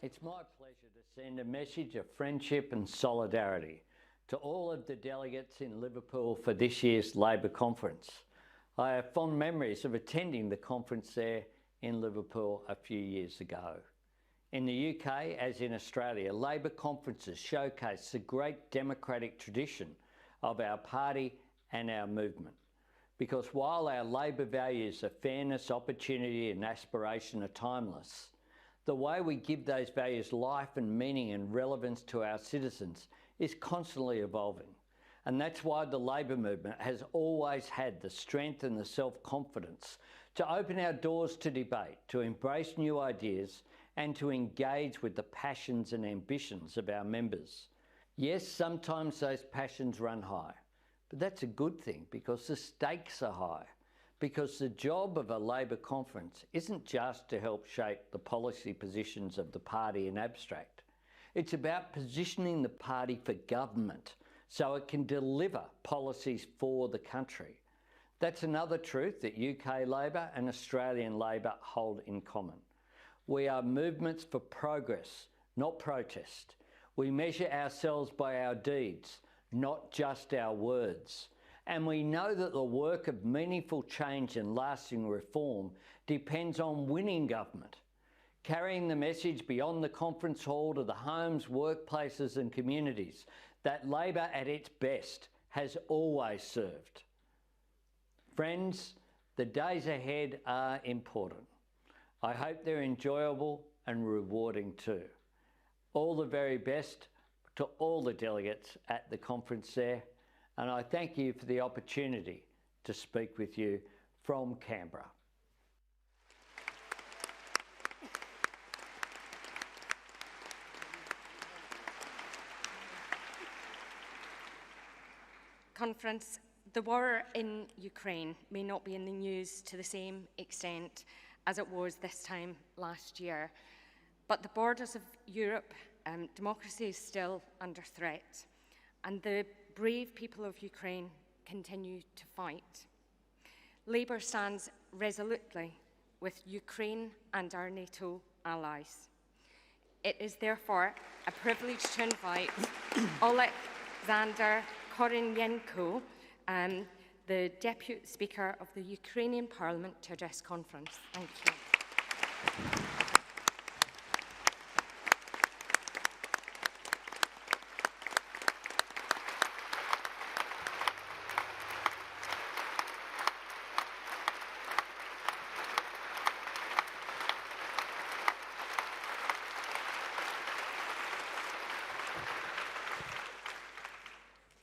B: It's my pleasure to send a message of friendship and solidarity to all of the delegates in Liverpool for this year's Labor conference. I have fond memories of attending the conference there in Liverpool a few years ago. In the UK, as in Australia, Labor conferences showcase the great democratic tradition of our party and our movement. Because while our Labor values of fairness, opportunity and aspiration are timeless, the way we give those values life and meaning and relevance to our citizens is constantly evolving. And that's why the Labor movement has always had the strength and the self-confidence to open our doors to debate, to embrace new ideas and to engage with the passions and ambitions of our members. Yes, sometimes those passions run high, but that's a good thing because the stakes are high. Because the job of a Labor conference isn't just to help shape the policy positions of the party in abstract. It's about positioning the party for government so it can deliver policies for the country. That's another truth that UK Labor and Australian Labor hold in common. We are movements for progress, not protest. We measure ourselves by our deeds, not just our words. And we know that the work of meaningful change and lasting reform depends on winning government, carrying the message beyond the conference hall to the homes, workplaces and communities that Labor at its best has always served. Friends, the days ahead are important. I hope they're enjoyable and rewarding too. All the very best to all the delegates at the conference there, and I thank you for the opportunity to speak with you from Canberra.
A: Conference, the war in Ukraine may not be in the news to the same extent as it was this time last year, but the borders of Europe, democracy is still under threat, and the brave people of Ukraine continue to fight. Labour stands resolutely with Ukraine and our NATO allies. It is therefore a privilege to invite Alexander Kornienko, the Deputy Speaker of the Ukrainian Parliament, to address conference. Thank you.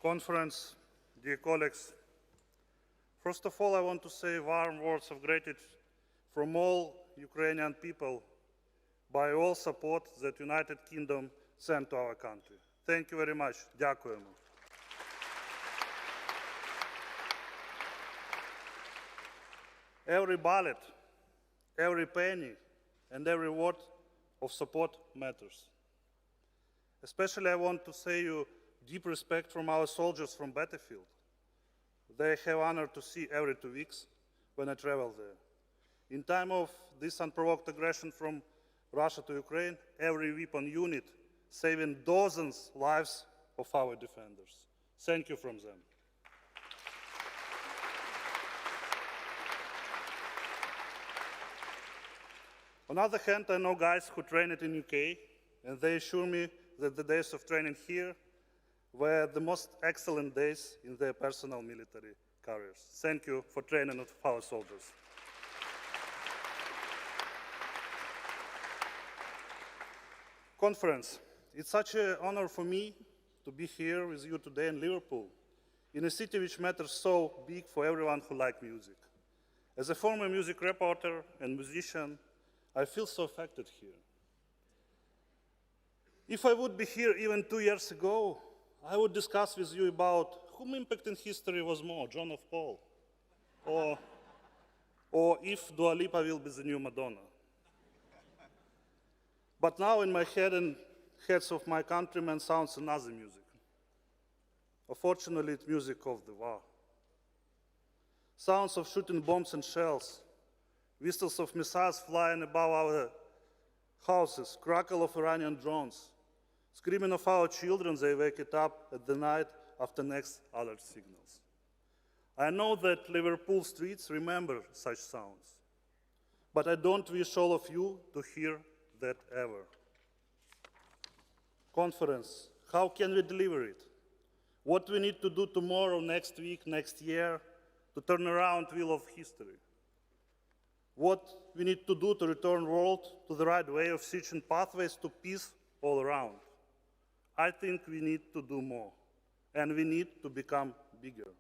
V: Conference, dear colleagues, first of all, I want to say warm words of gratitude from all Ukrainian people by all support that United Kingdom sent to our country. Thank you very much. Дякуємо. Every ballot, every penny, and every word of support matters. Especially I want to say you deep respect from our soldiers from battlefield. They have honor to see every 2 weeks when I travel there. In time of this unprovoked aggression from Russia to Ukraine, every weapon unit saving dozens lives of our defenders. Thank you from them. On the other hand, I know guys who trained in UK, and they assure me that the days of training here were the most excellent days in their personal military careers. Thank you for training of our soldiers. Conference, it's such an honor for me to be here with you today in Liverpool, in a city which matters so big for everyone who likes music. As a former music reporter and musician, I feel so affected here. If I would be here even 2 years ago, I would discuss with you about whom impact in history was more, John or Paul, or if Dua Lipa will be the new Madonna. But now in my head and heads of my countrymen sounds another music. Unfortunately, it's music of the war. Sounds of shooting bombs and shells, whistles of missiles flying above our houses, crackle of Iranian drones, screaming of our children, they wake it up at the night after next alert signals. I know that Liverpool streets remember such sounds, but I don't wish all of you to hear that ever. Conference, how can we deliver it? What we need to do tomorrow, next week, next year, to turn around wheel of history? What we need to do to return the world to the right way of searching pathways to peace all around? I think we need to do more, and we need to become bigger.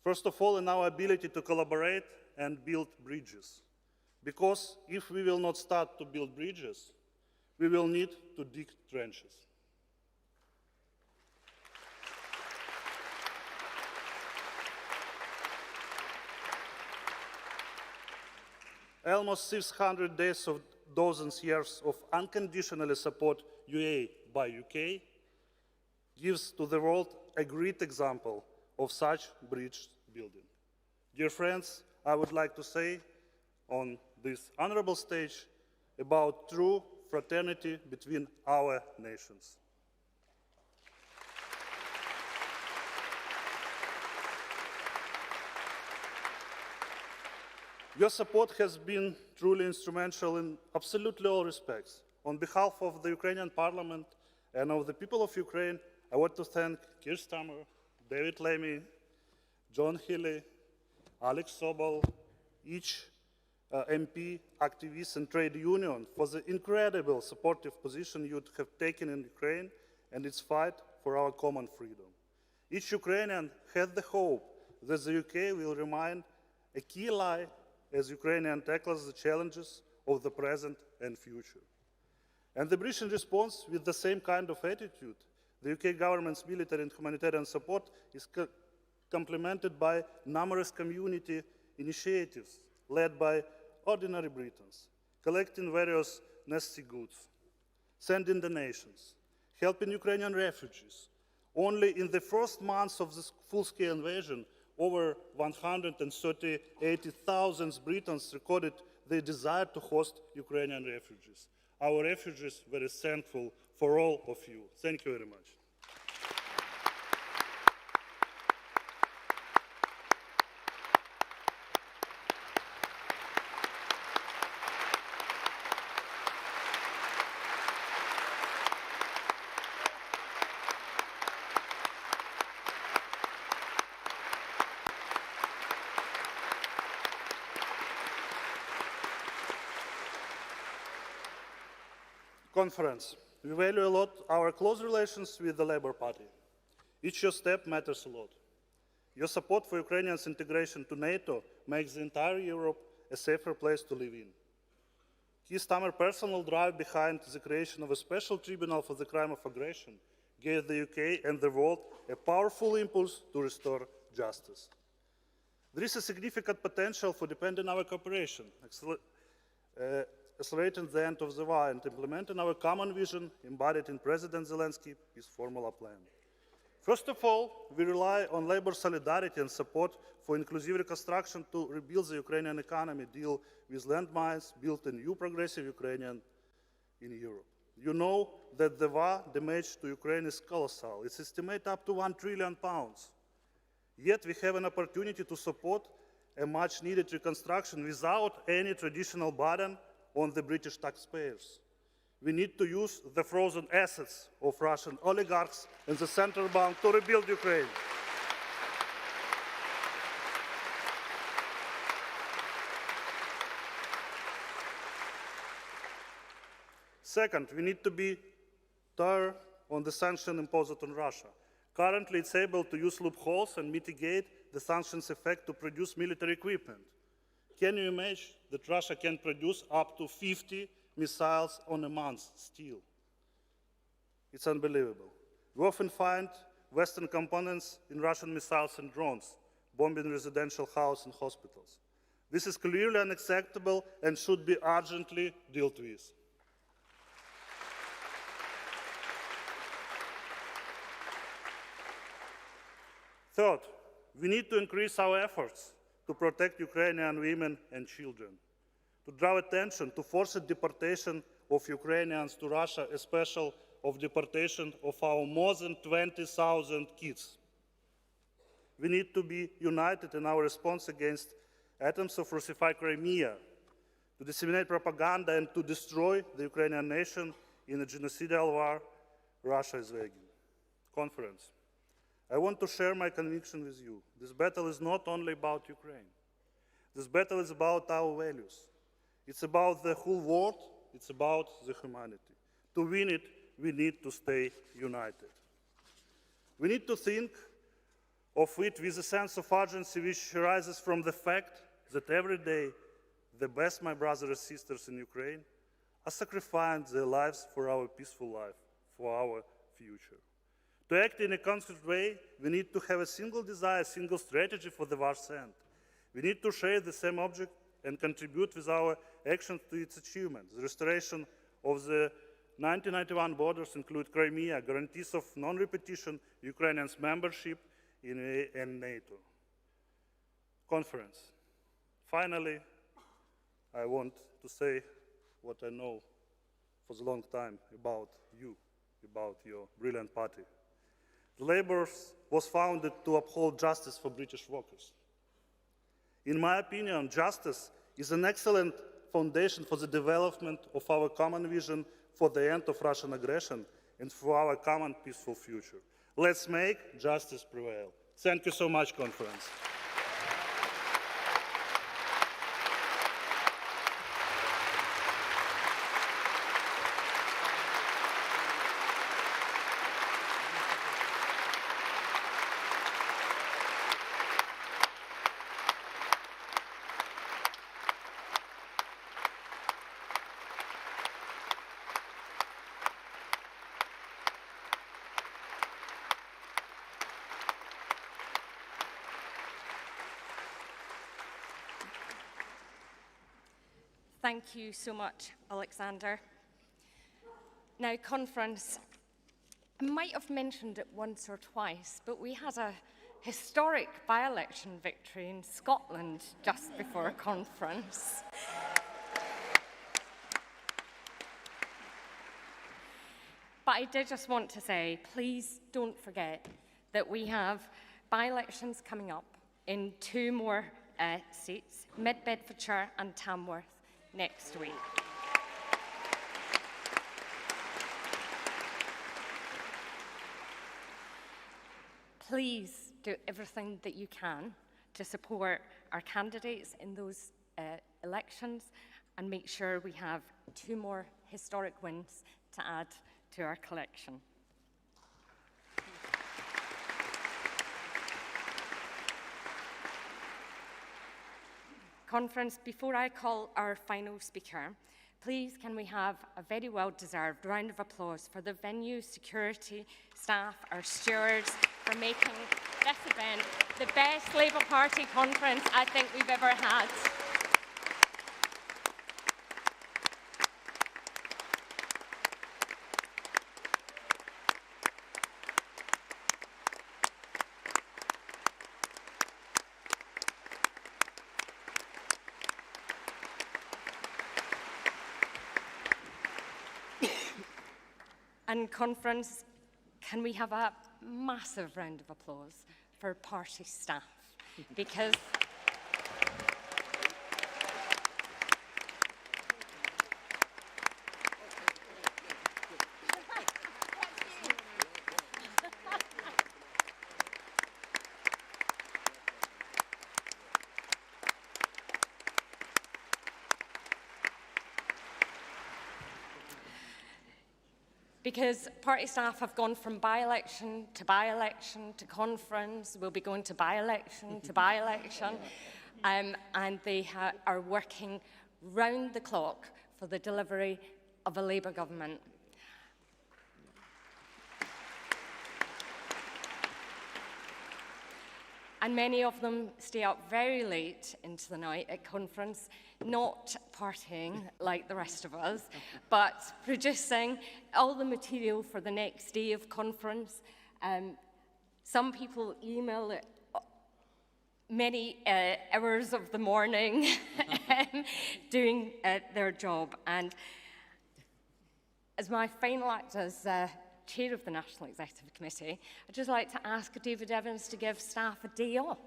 V: First of all, in our ability to collaborate and build bridges. Because if we will not start to build bridges, we will need to dig trenches. Almost 600 days of dozens years of unconditionally support UA by UK gives to the world a great example of such bridge building. Dear friends, I would like to say on this honorable stage about true fraternity between our nations. Your support has been truly instrumental in absolutely all respects. On behalf of the Ukrainian Parliament and of the people of Ukraine, I want to thank Keir Starmer, David Lammy, John Healey, Alex Sobol, each MP, activist and trade union for the incredible supportive position you have taken in Ukraine and its fight for our common freedom. Each Ukrainian had the hope that the UK will remain a key ally as Ukraine tackles the challenges of the present and future. And the British response with the same kind of attitude. The UK government's military and humanitarian support is complemented by numerous community initiatives led by ordinary Britons, collecting various necessary goods, sending donations, helping Ukrainian refugees. Only in the first months of this full-scale invasion, over 138,000 Britons recorded their desire to host Ukrainian refugees. Our refugees were thankful for all of you. Thank you very much. Conference. We value a lot our close relations with the Labour Party. Each your step matters a lot. Your support for Ukrainians' integration to NATO makes the entire Europe a safer place to live in. Keir Starmer's personal drive behind the creation of a special tribunal for the crime of aggression gave the UK and the world a powerful impulse to restore justice. There is a significant potential for deepening our cooperation, accelerating the end of the war and implementing our common vision embodied in President Zelensky's peace formula plan. First of all, we rely on Labour solidarity and support for inclusive reconstruction to rebuild the Ukrainian economy, deal with landmines, build a new progressive Ukrainian in Europe. You know that the war damage to Ukraine is colossal. It's estimated up to £1 trillion. Yet we have an opportunity to support a much-needed reconstruction without any traditional burden on the British taxpayers. We need to use the frozen assets of Russian oligarchs and the central bank to rebuild Ukraine. Second, we need to be thorough on the sanctions imposed on Russia. Currently, it's able to use loopholes and mitigate the sanctions' effect to produce military equipment. Can you imagine that Russia can produce up to 50 missiles on a month still? It's unbelievable. We often find Western components in Russian missiles and drones, bombing residential houses and hospitals. This is clearly unacceptable and should be urgently dealt with. Third, we need to increase our efforts to protect Ukrainian women and children, to draw attention to forced deportation of Ukrainians to Russia, especially of deportation of our more than 20,000 kids. We need to be united in our response against attempts of Russify Crimea, to disseminate propaganda and to destroy the Ukrainian nation in a genocidal war Russia is waging. Conference. I want to share my conviction with you. This battle is not only about Ukraine. This battle is about our values. It's about the whole world. It's about the humanity. To win it, we need to stay united. We need to think of it with a sense of urgency which arises from the fact that every day the best my brothers and sisters in Ukraine are sacrificing their lives for our peaceful life, for our future. To act in a concrete way, we need to have a single desire, a single strategy for the war's end. We need to share the same object and contribute with our actions to its achievement. The restoration of the 1991 borders include Crimea, guarantees of non-repetition, Ukraine's membership in NATO. Conference. Finally, I want to say what I know for a long time about you, about your brilliant party. The Labour was founded to uphold justice for British workers. In my opinion, justice is an excellent foundation for the development of our common vision for the end of Russian aggression and for our common peaceful future. Let's make justice prevail. Thank you so much, conference.
A: Thank you so much, Alexander. Now, conference, I might have mentioned it once or twice, but we had a historic by-election victory in Scotland just before a conference. But I did just want to say, please don't forget that we have by-elections coming up in 2 more seats, Mid-Bedfordshire and Tamworth, next week. Please do everything that you can to support our candidates in those elections and make sure we have 2 more historic wins to add to our collection. Conference, before I call our final speaker, please can we have a very well-deserved round of applause for the venue, security, staff, our stewards, for making this event the best Labour Party conference I think we've ever had. And conference, can we have a massive round of applause for party staff? Because party staff have gone from by-election to conference, we'll be going to by-election to by-election, and they are working round the clock for the delivery of a Labour government. And many of them stay up very late into the night at conference, not partying like the rest of us, but producing all the material for the next day of conference. Some people email it many hours of the morning doing their job. And as my final act as chair of the National Executive Committee, I'd just like to ask David Evans to give staff a day off.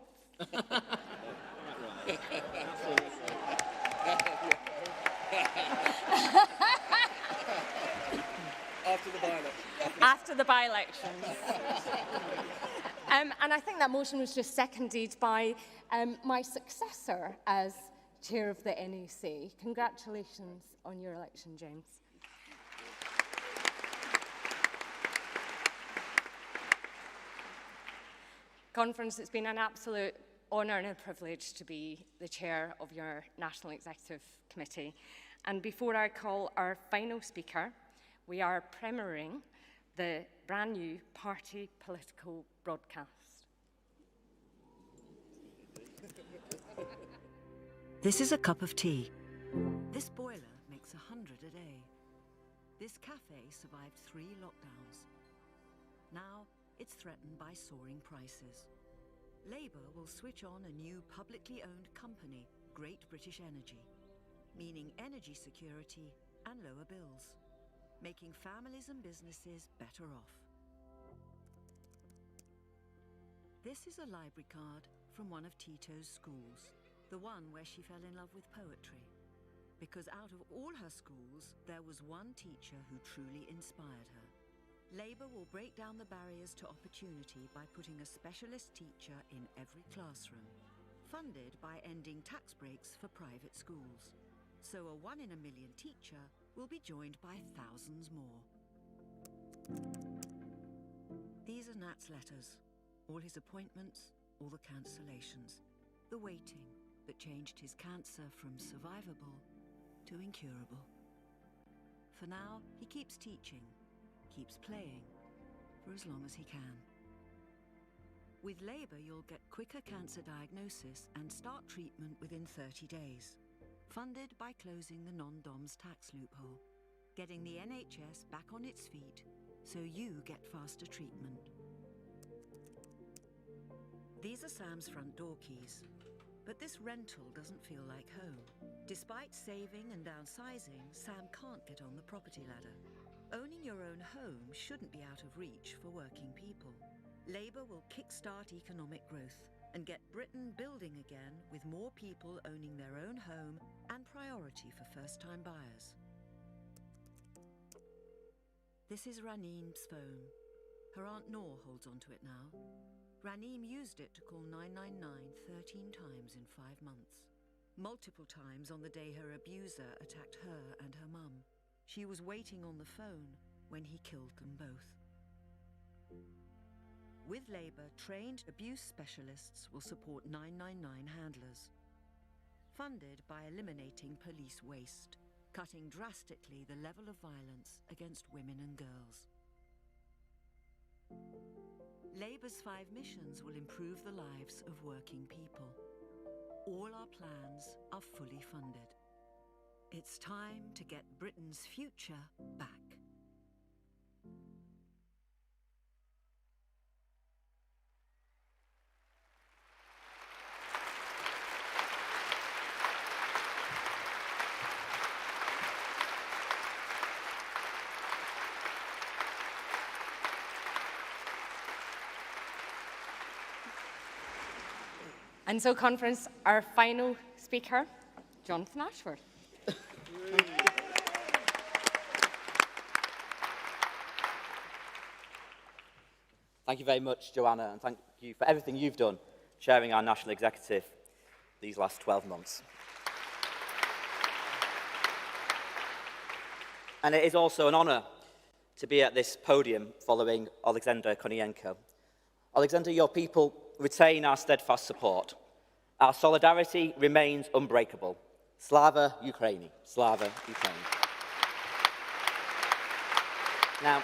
L: After the by-election.
A: After the by-elections. And I think that motion was just seconded by my successor as chair of the NEC. Congratulations on your election, James. Conference, it's been an absolute honour and a privilege to be the chair of your National Executive Committee. And before I call our final speaker, we are premiering the brand new party political broadcast.
C: This is a cup of tea. This boiler makes 100 a day. This cafe survived 3 lockdowns. Now it's threatened by soaring prices. Labour will switch on a new publicly owned company, Great British Energy, meaning energy security and lower bills, making families and businesses better off. This is a library card from one of Tito's schools, the one where she fell in love with poetry. Because out of all her schools, there was one teacher who truly inspired her. Labour will break down the barriers to opportunity by putting a specialist teacher in every classroom, funded by ending tax breaks for private schools. So a 1 in a million teacher will be joined by thousands more. These are Nat's letters, all his appointments, all the cancellations, the waiting that changed his cancer from survivable to incurable. For now, he keeps teaching, keeps playing, for as long as he can. With Labour, you'll get quicker cancer diagnosis and start treatment within 30 days. Funded by closing the non-DOMS tax loophole, getting the NHS back on its feet so you get faster treatment. These are Sam's front door keys, but this rental doesn't feel like home. Despite saving and downsizing, Sam can't get on the property ladder. Owning your own home shouldn't be out of reach for working people. Labour will kickstart economic growth and get Britain building again with more people owning their own home and priority for first-time buyers. This is Raneem's phone. Her Aunt Noor holds onto it now. Raneem used it to call 999 13 times in 5 months. Multiple times on the day her abuser attacked her and her mum. She was waiting on the phone when he killed them both. With Labour, trained abuse specialists will support 999 handlers. Funded by eliminating police waste, cutting drastically the level of violence against women and girls. Labour's 5 missions will improve the lives of working people. All our plans are fully funded. It's time to get Britain's future back.
A: And so, conference, our final speaker, Jonathan Ashworth.
L: Thank you very much, Joanna, and thank you for everything you've done chairing our National Executive these last 12 months. And it is also an honour to be at this podium following Alexander Konienko. Alexander, your people retain our steadfast support. Our solidarity remains unbreakable. Slava Ukraini. Slava Ukraini. Now,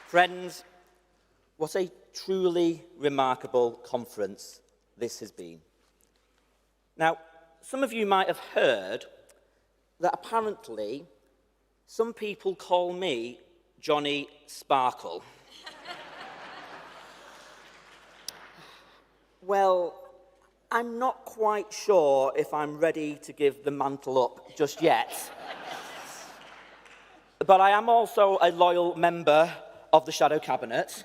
L: friends, what a truly remarkable conference this has been. Now, some of you might have heard that apparently some people call me Johnny Sparkle.
F: Well, I'm not quite sure if I'm ready to give the mantle up just yet. But I am also a loyal member of the Shadow Cabinet.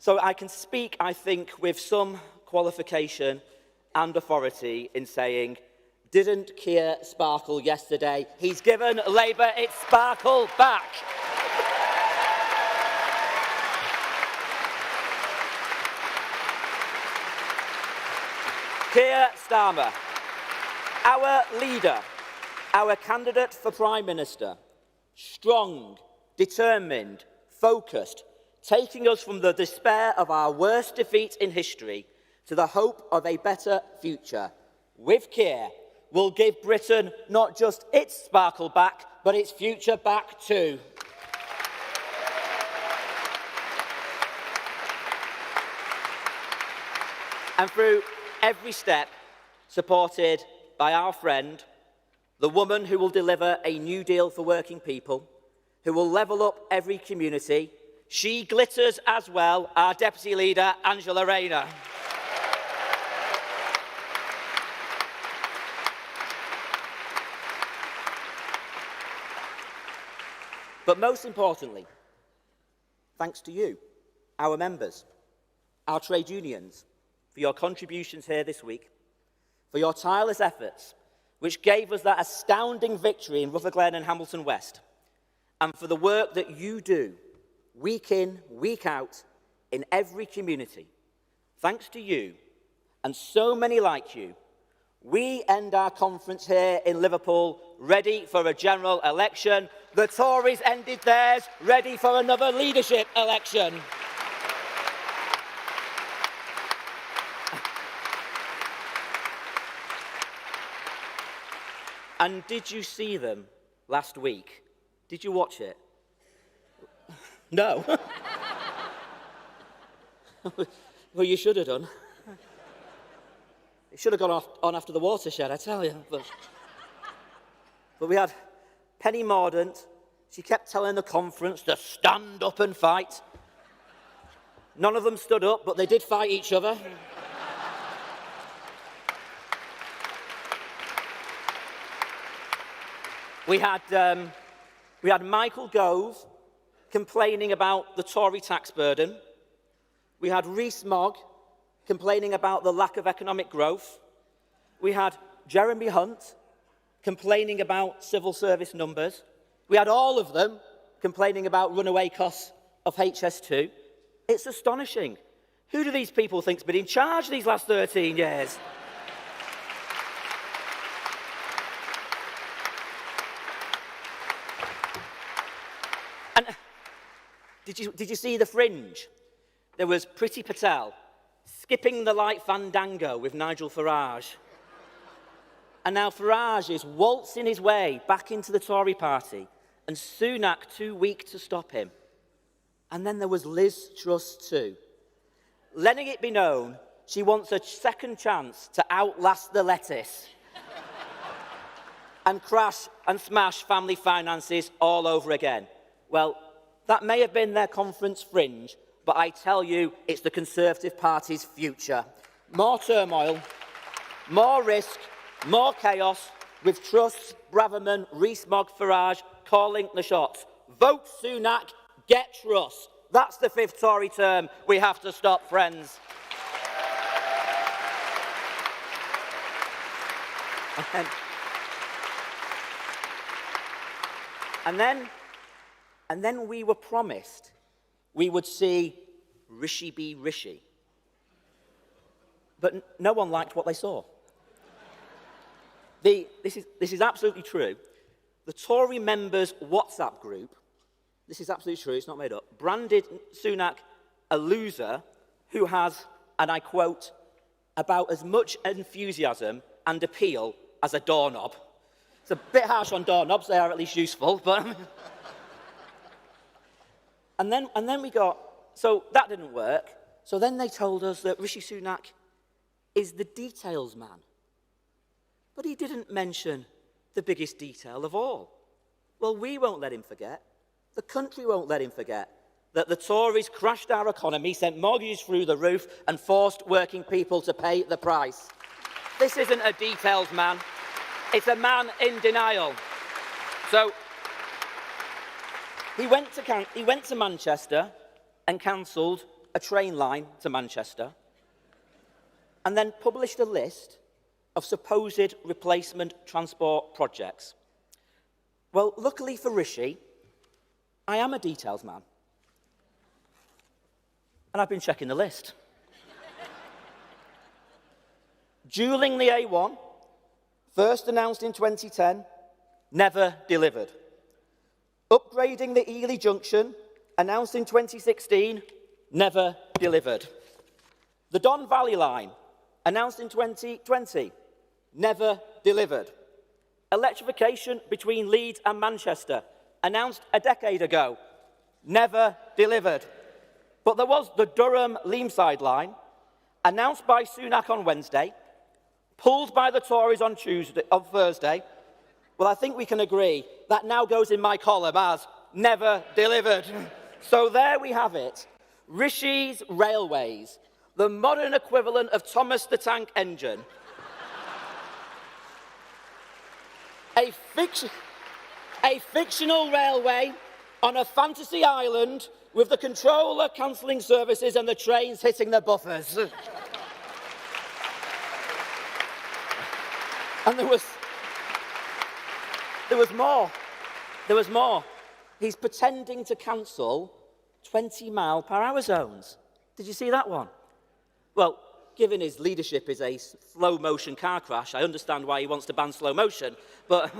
F: So I can speak, I think, with some qualification and authority in saying, didn't Keir sparkle yesterday? He's given Labour its sparkle back. Keir Starmer, our leader, our candidate for Prime Minister, strong, determined, focused, taking us from the despair of our worst defeat in history to the hope of a better future. With Keir, we'll give Britain not just its sparkle back, but its future back too. And through every step, supported by our friend, the woman who will deliver a new deal for working people, who will level up every community, she glitters as well, our Deputy Leader, Angela Rayner. But most importantly, thanks to you, our members, our trade unions, for your contributions here this week, for your tireless efforts, which gave us that astounding victory in Rutherglen and Hamilton West, and for the work that you do, week in, week out, in every community. Thanks to you, and so many like you, we end our conference here in Liverpool ready for a general election. The Tories ended theirs, ready for another leadership election. And did you see them last week? Did you watch it? No. Well, you should have done. It should have gone on after the watershed, I tell you. But we had Penny Mordaunt. She kept telling the conference to stand up and fight. None of them stood up, but they did fight each other. We had Michael Gove complaining about the Tory tax burden. We had Rees-Mogg complaining about the lack of economic growth. We had Jeremy Hunt complaining about civil service numbers. We had all of them complaining about runaway costs of HS2. It's astonishing. Who do these people think's been in charge these last 13 years? And did you see the fringe? There was Priti Patel skipping the light fandango with Nigel Farage. And now Farage is waltzing his way back into the Tory party, and Sunak too weak to stop him. And then there was Liz Truss too, letting it be known she wants a second chance to outlast the lettuce and crash and smash family finances all over again. Well, that may have been their conference fringe, but I tell you, it's the Conservative Party's future. More turmoil, more risk, more chaos, with Truss, Braverman, Rees-Mogg, Farage calling the shots. Vote Sunak, get Truss. That's the fifth Tory term we have to stop, friends. And then we were promised we would see Rishi be Rishi. But no one liked what they saw. This is absolutely true. The Tory members' WhatsApp group, this is absolutely true, it's not made up, branded Sunak a loser who has, and I quote, about as much enthusiasm and appeal as a doorknob. It's a bit harsh on doorknobs, they are at least useful, but... And then we got, so that didn't work. So then they told us that Rishi Sunak is the details man. But he didn't mention the biggest detail of all. Well, we won't let him forget. The country won't let him forget. that the Tories crashed our economy, sent mortgages through the roof and forced working people to pay the price. This isn't a details man, it's a man in denial. So he went to Manchester and cancelled a train line to Manchester and then published a list of supposed replacement transport projects. Well, luckily for Rishi, I am a details man. And I've been checking the list. Dueling the A1, first announced in 2010, never delivered. Upgrading the Ely Junction, announced in 2016, never delivered. The Don Valley Line, announced in 2020, never delivered. Electrification between Leeds and Manchester, announced a decade ago, never delivered. But there was the Durham-Leamside line, announced by Sunak on Wednesday, pulled by the Tories on Thursday. Well, I think we can agree that now goes in my column as never delivered. So there we have it. Rishi's Railways, the modern equivalent of Thomas the Tank Engine. A fictional railway on a fantasy island with the controller cancelling services and the trains hitting the buffers. And there was more. There was more. He's pretending to cancel 20-mile-per-hour zones. Did you see that one? Well, given his leadership is a slow-motion car crash, I understand why he wants to ban slow motion. But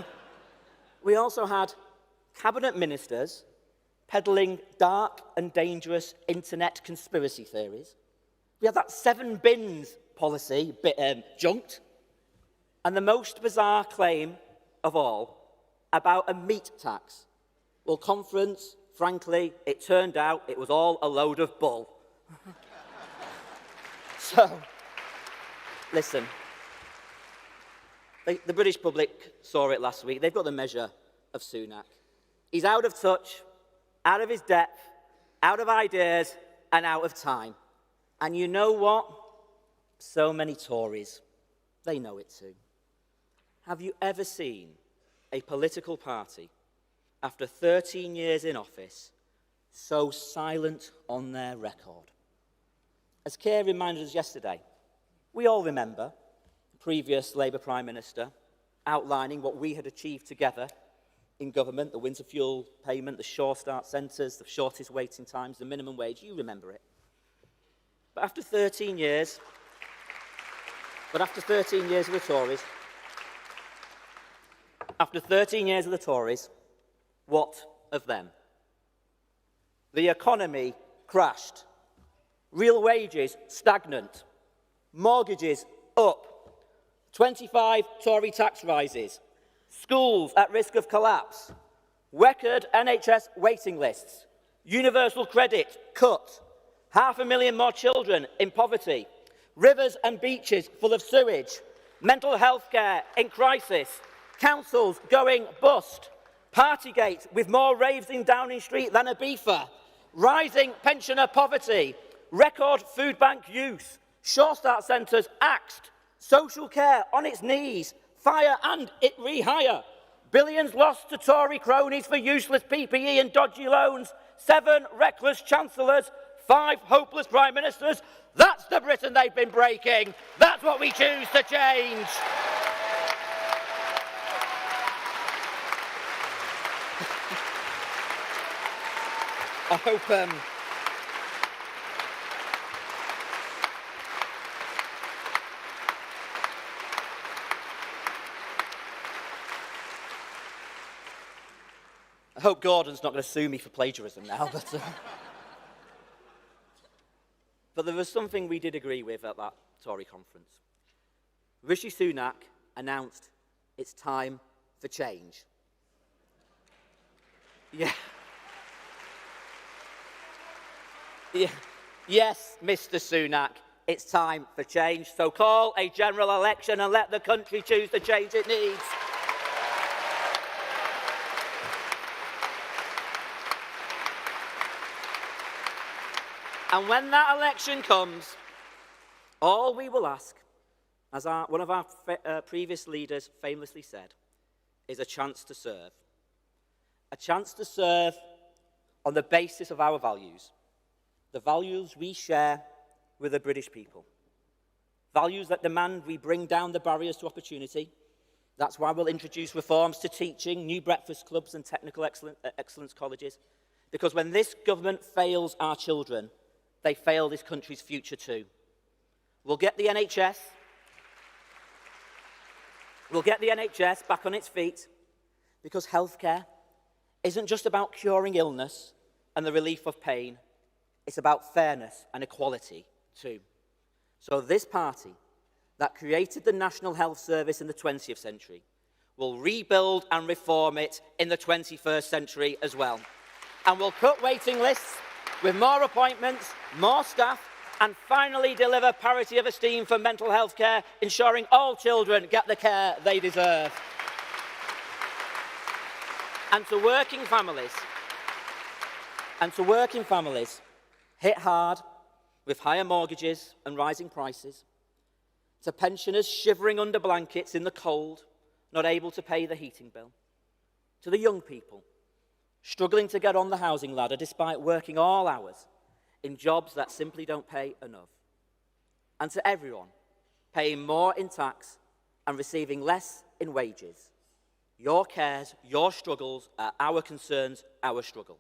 F: we also had cabinet ministers peddling dark and dangerous internet conspiracy theories. We had that 7 bins policy junked. And the most bizarre claim of all about a meat tax. Well, conference, frankly, it turned out it was all a load of bull. So, listen, the British public saw it last week. They've got the measure of Sunak. He's out of touch, out of his depth, out of ideas, and out of time. And you know what? So many Tories, they know it too. Have you ever seen a political party, after 13 years in office, so silent on their record? As Keir reminded us yesterday, we all remember the previous Labour Prime Minister outlining what we had achieved together in government, the winter fuel payment, the Sure Start centres, the shortest waiting times, the minimum wage. You remember it. But after 13 years of the Tories, what of them? The economy crashed. Real wages stagnant. Mortgages up. 25 Tory tax rises. Schools at risk of collapse. Record NHS waiting lists. Universal credit cut. 500,000 more children in poverty. Rivers and beaches full of sewage. Mental health care in crisis. Councils going bust. Partygate with more raves in Downing Street than Ibiza. Rising pensioner poverty. Record food bank use. Sure Start centres axed. Social care on its knees. Fire and it rehire. Billions lost to Tory cronies for useless PPE and dodgy loans. 7 reckless chancellors. 5 hopeless prime ministers. That's the Britain they've been breaking. That's what we choose to change. I hope Gordon's not going to sue me for plagiarism now, but there was something we did agree with at that Tory conference. Rishi Sunak announced it's time for change. Yeah. Yes, Mr. Sunak, it's time for change. So call a general election and let the country choose the change it needs. And when that election comes, all we will ask, as one of our previous leaders famously said, is a chance to serve. A chance to serve on the basis of our values, the values we share with the British people. Values that demand we bring down the barriers to opportunity. That's why we'll introduce reforms to teaching, new breakfast clubs and technical excellence colleges. Because when this government fails our children, they fail this country's future too. We'll get the NHS back on its feet, because healthcare isn't just about curing illness and the relief of pain. It's about fairness and equality too. So this party that created the National Health Service in the 20th century will rebuild and reform it in the 21st century as well. And we'll cut waiting lists with more appointments, more staff, and finally deliver parity of esteem for mental health care, ensuring all children get the care they deserve. And to working families hit hard with higher mortgages and rising prices, to pensioners shivering under blankets in the cold, not able to pay the heating bill, to the young people struggling to get on the housing ladder despite working all hours in jobs that simply don't pay enough, and to everyone paying more in tax and receiving less in wages. Your cares, your struggles are our concerns, our struggle.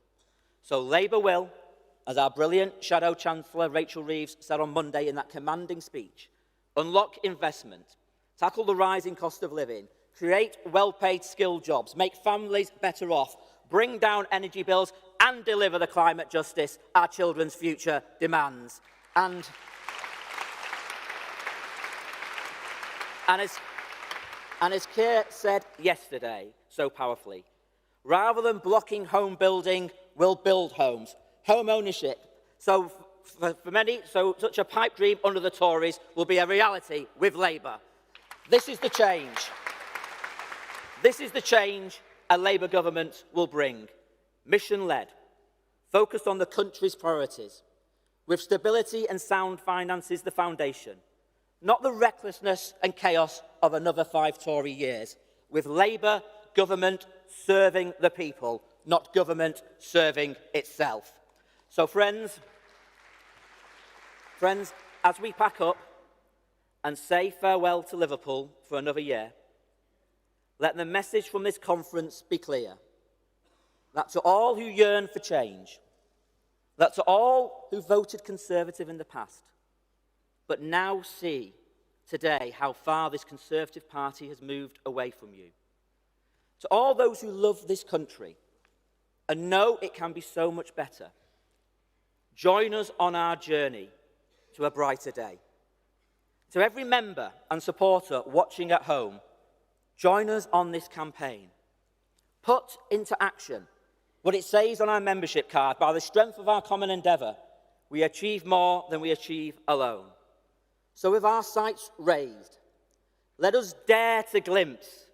F: So Labour will, as our brilliant Shadow Chancellor Rachel Reeves said on Monday in that commanding speech, unlock investment, tackle the rising cost of living, create well-paid skilled jobs, make families better off, bring down energy bills, and deliver the climate justice our children's future demands. And as Keir said yesterday so powerfully, rather than blocking home building, we'll build homes. Home ownership. So for many, such a pipe dream under the Tories will be a reality with Labour. This is the change. This is the change a Labour government will bring. Mission-led, focused on the country's priorities, with stability and sound finances the foundation, not the recklessness and chaos of another 5 Tory years, with Labour government serving the people, not government serving itself. So friends, as we pack up and say farewell to Liverpool for another year, let the message from this conference be clear, that to all who yearn for change, that to all who voted Conservative in the past, but now see today how far this Conservative Party has moved away from you, to all those who love this country and know it can be so much better, join us on our journey to a brighter day. To every member and supporter watching at home, join us on this campaign. Put into action what it says on our membership card: by the strength of our common endeavour, we achieve more than we achieve alone. So with our sights raised, let us dare to glimpse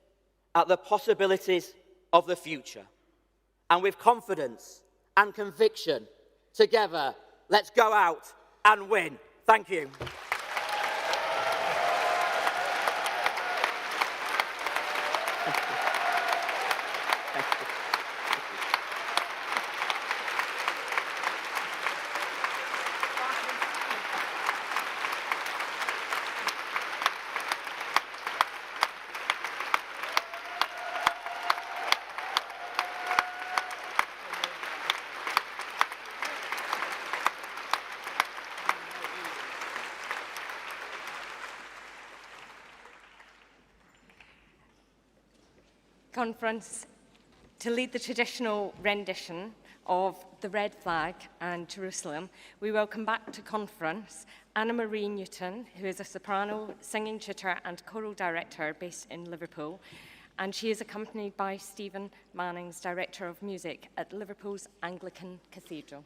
F: at the possibilities of the future. And with confidence and conviction, together, let's go out and win. Thank you.
A: Conference, to lead the traditional rendition of the red flag and Jerusalem, we welcome back to conference Anna Marie Newton, who is a soprano, singing tutor and choral director based in Liverpool, and she is accompanied by Stephen Mannings, Director of Music at Liverpool's Anglican Cathedral.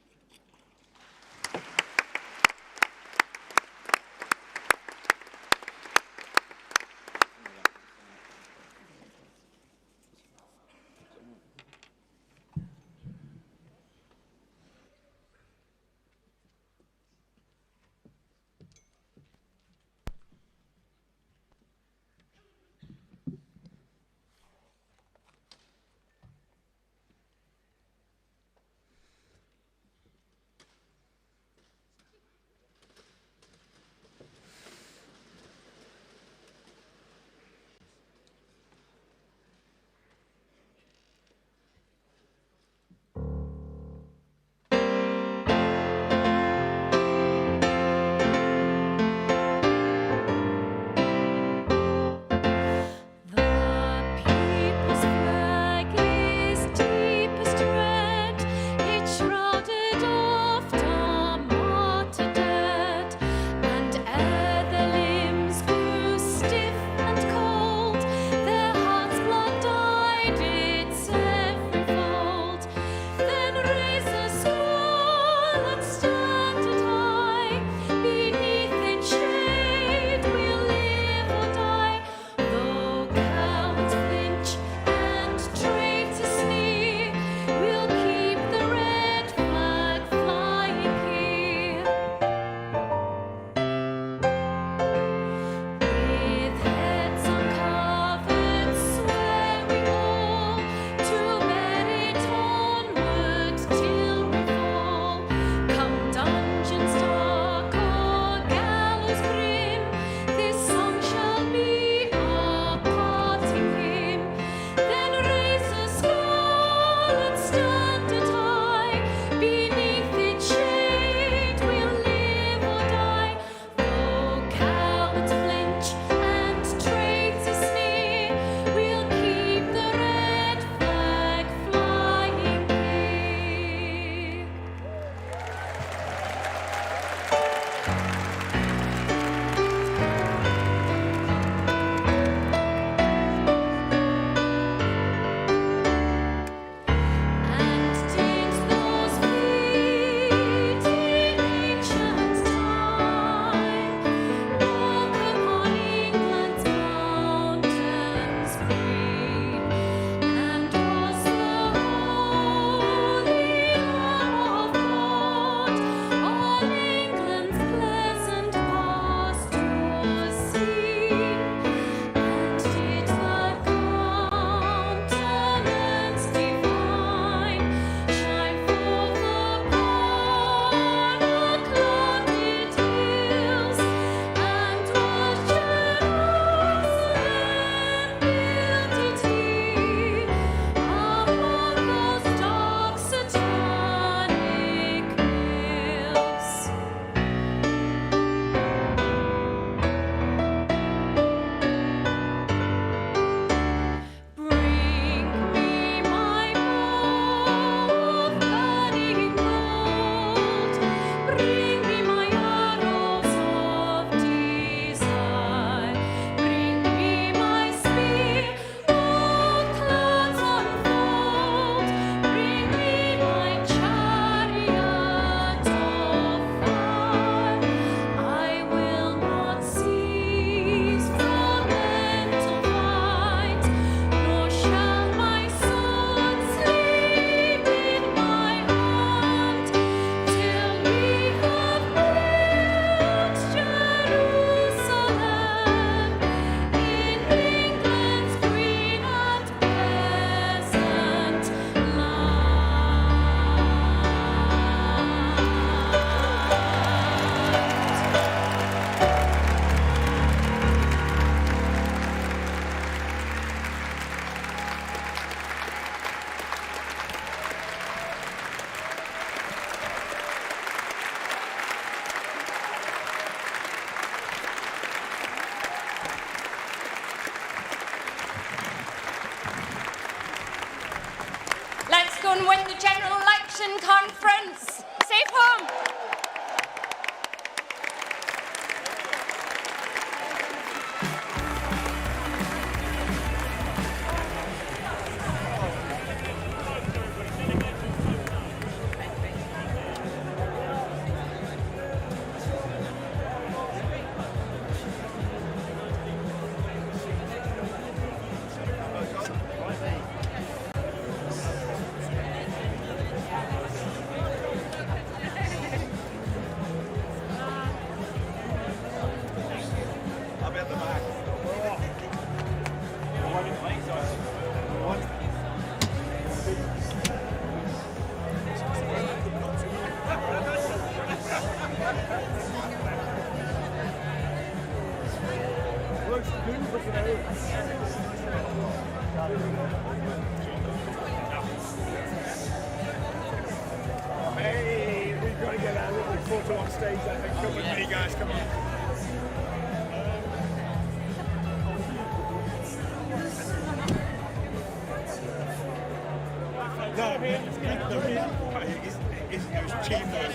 A: and win the general election, conference. Safe home.
G: Hey, we've got to get our little photo on stage, I think. Come with me, guys, come on. No, it's cheaper.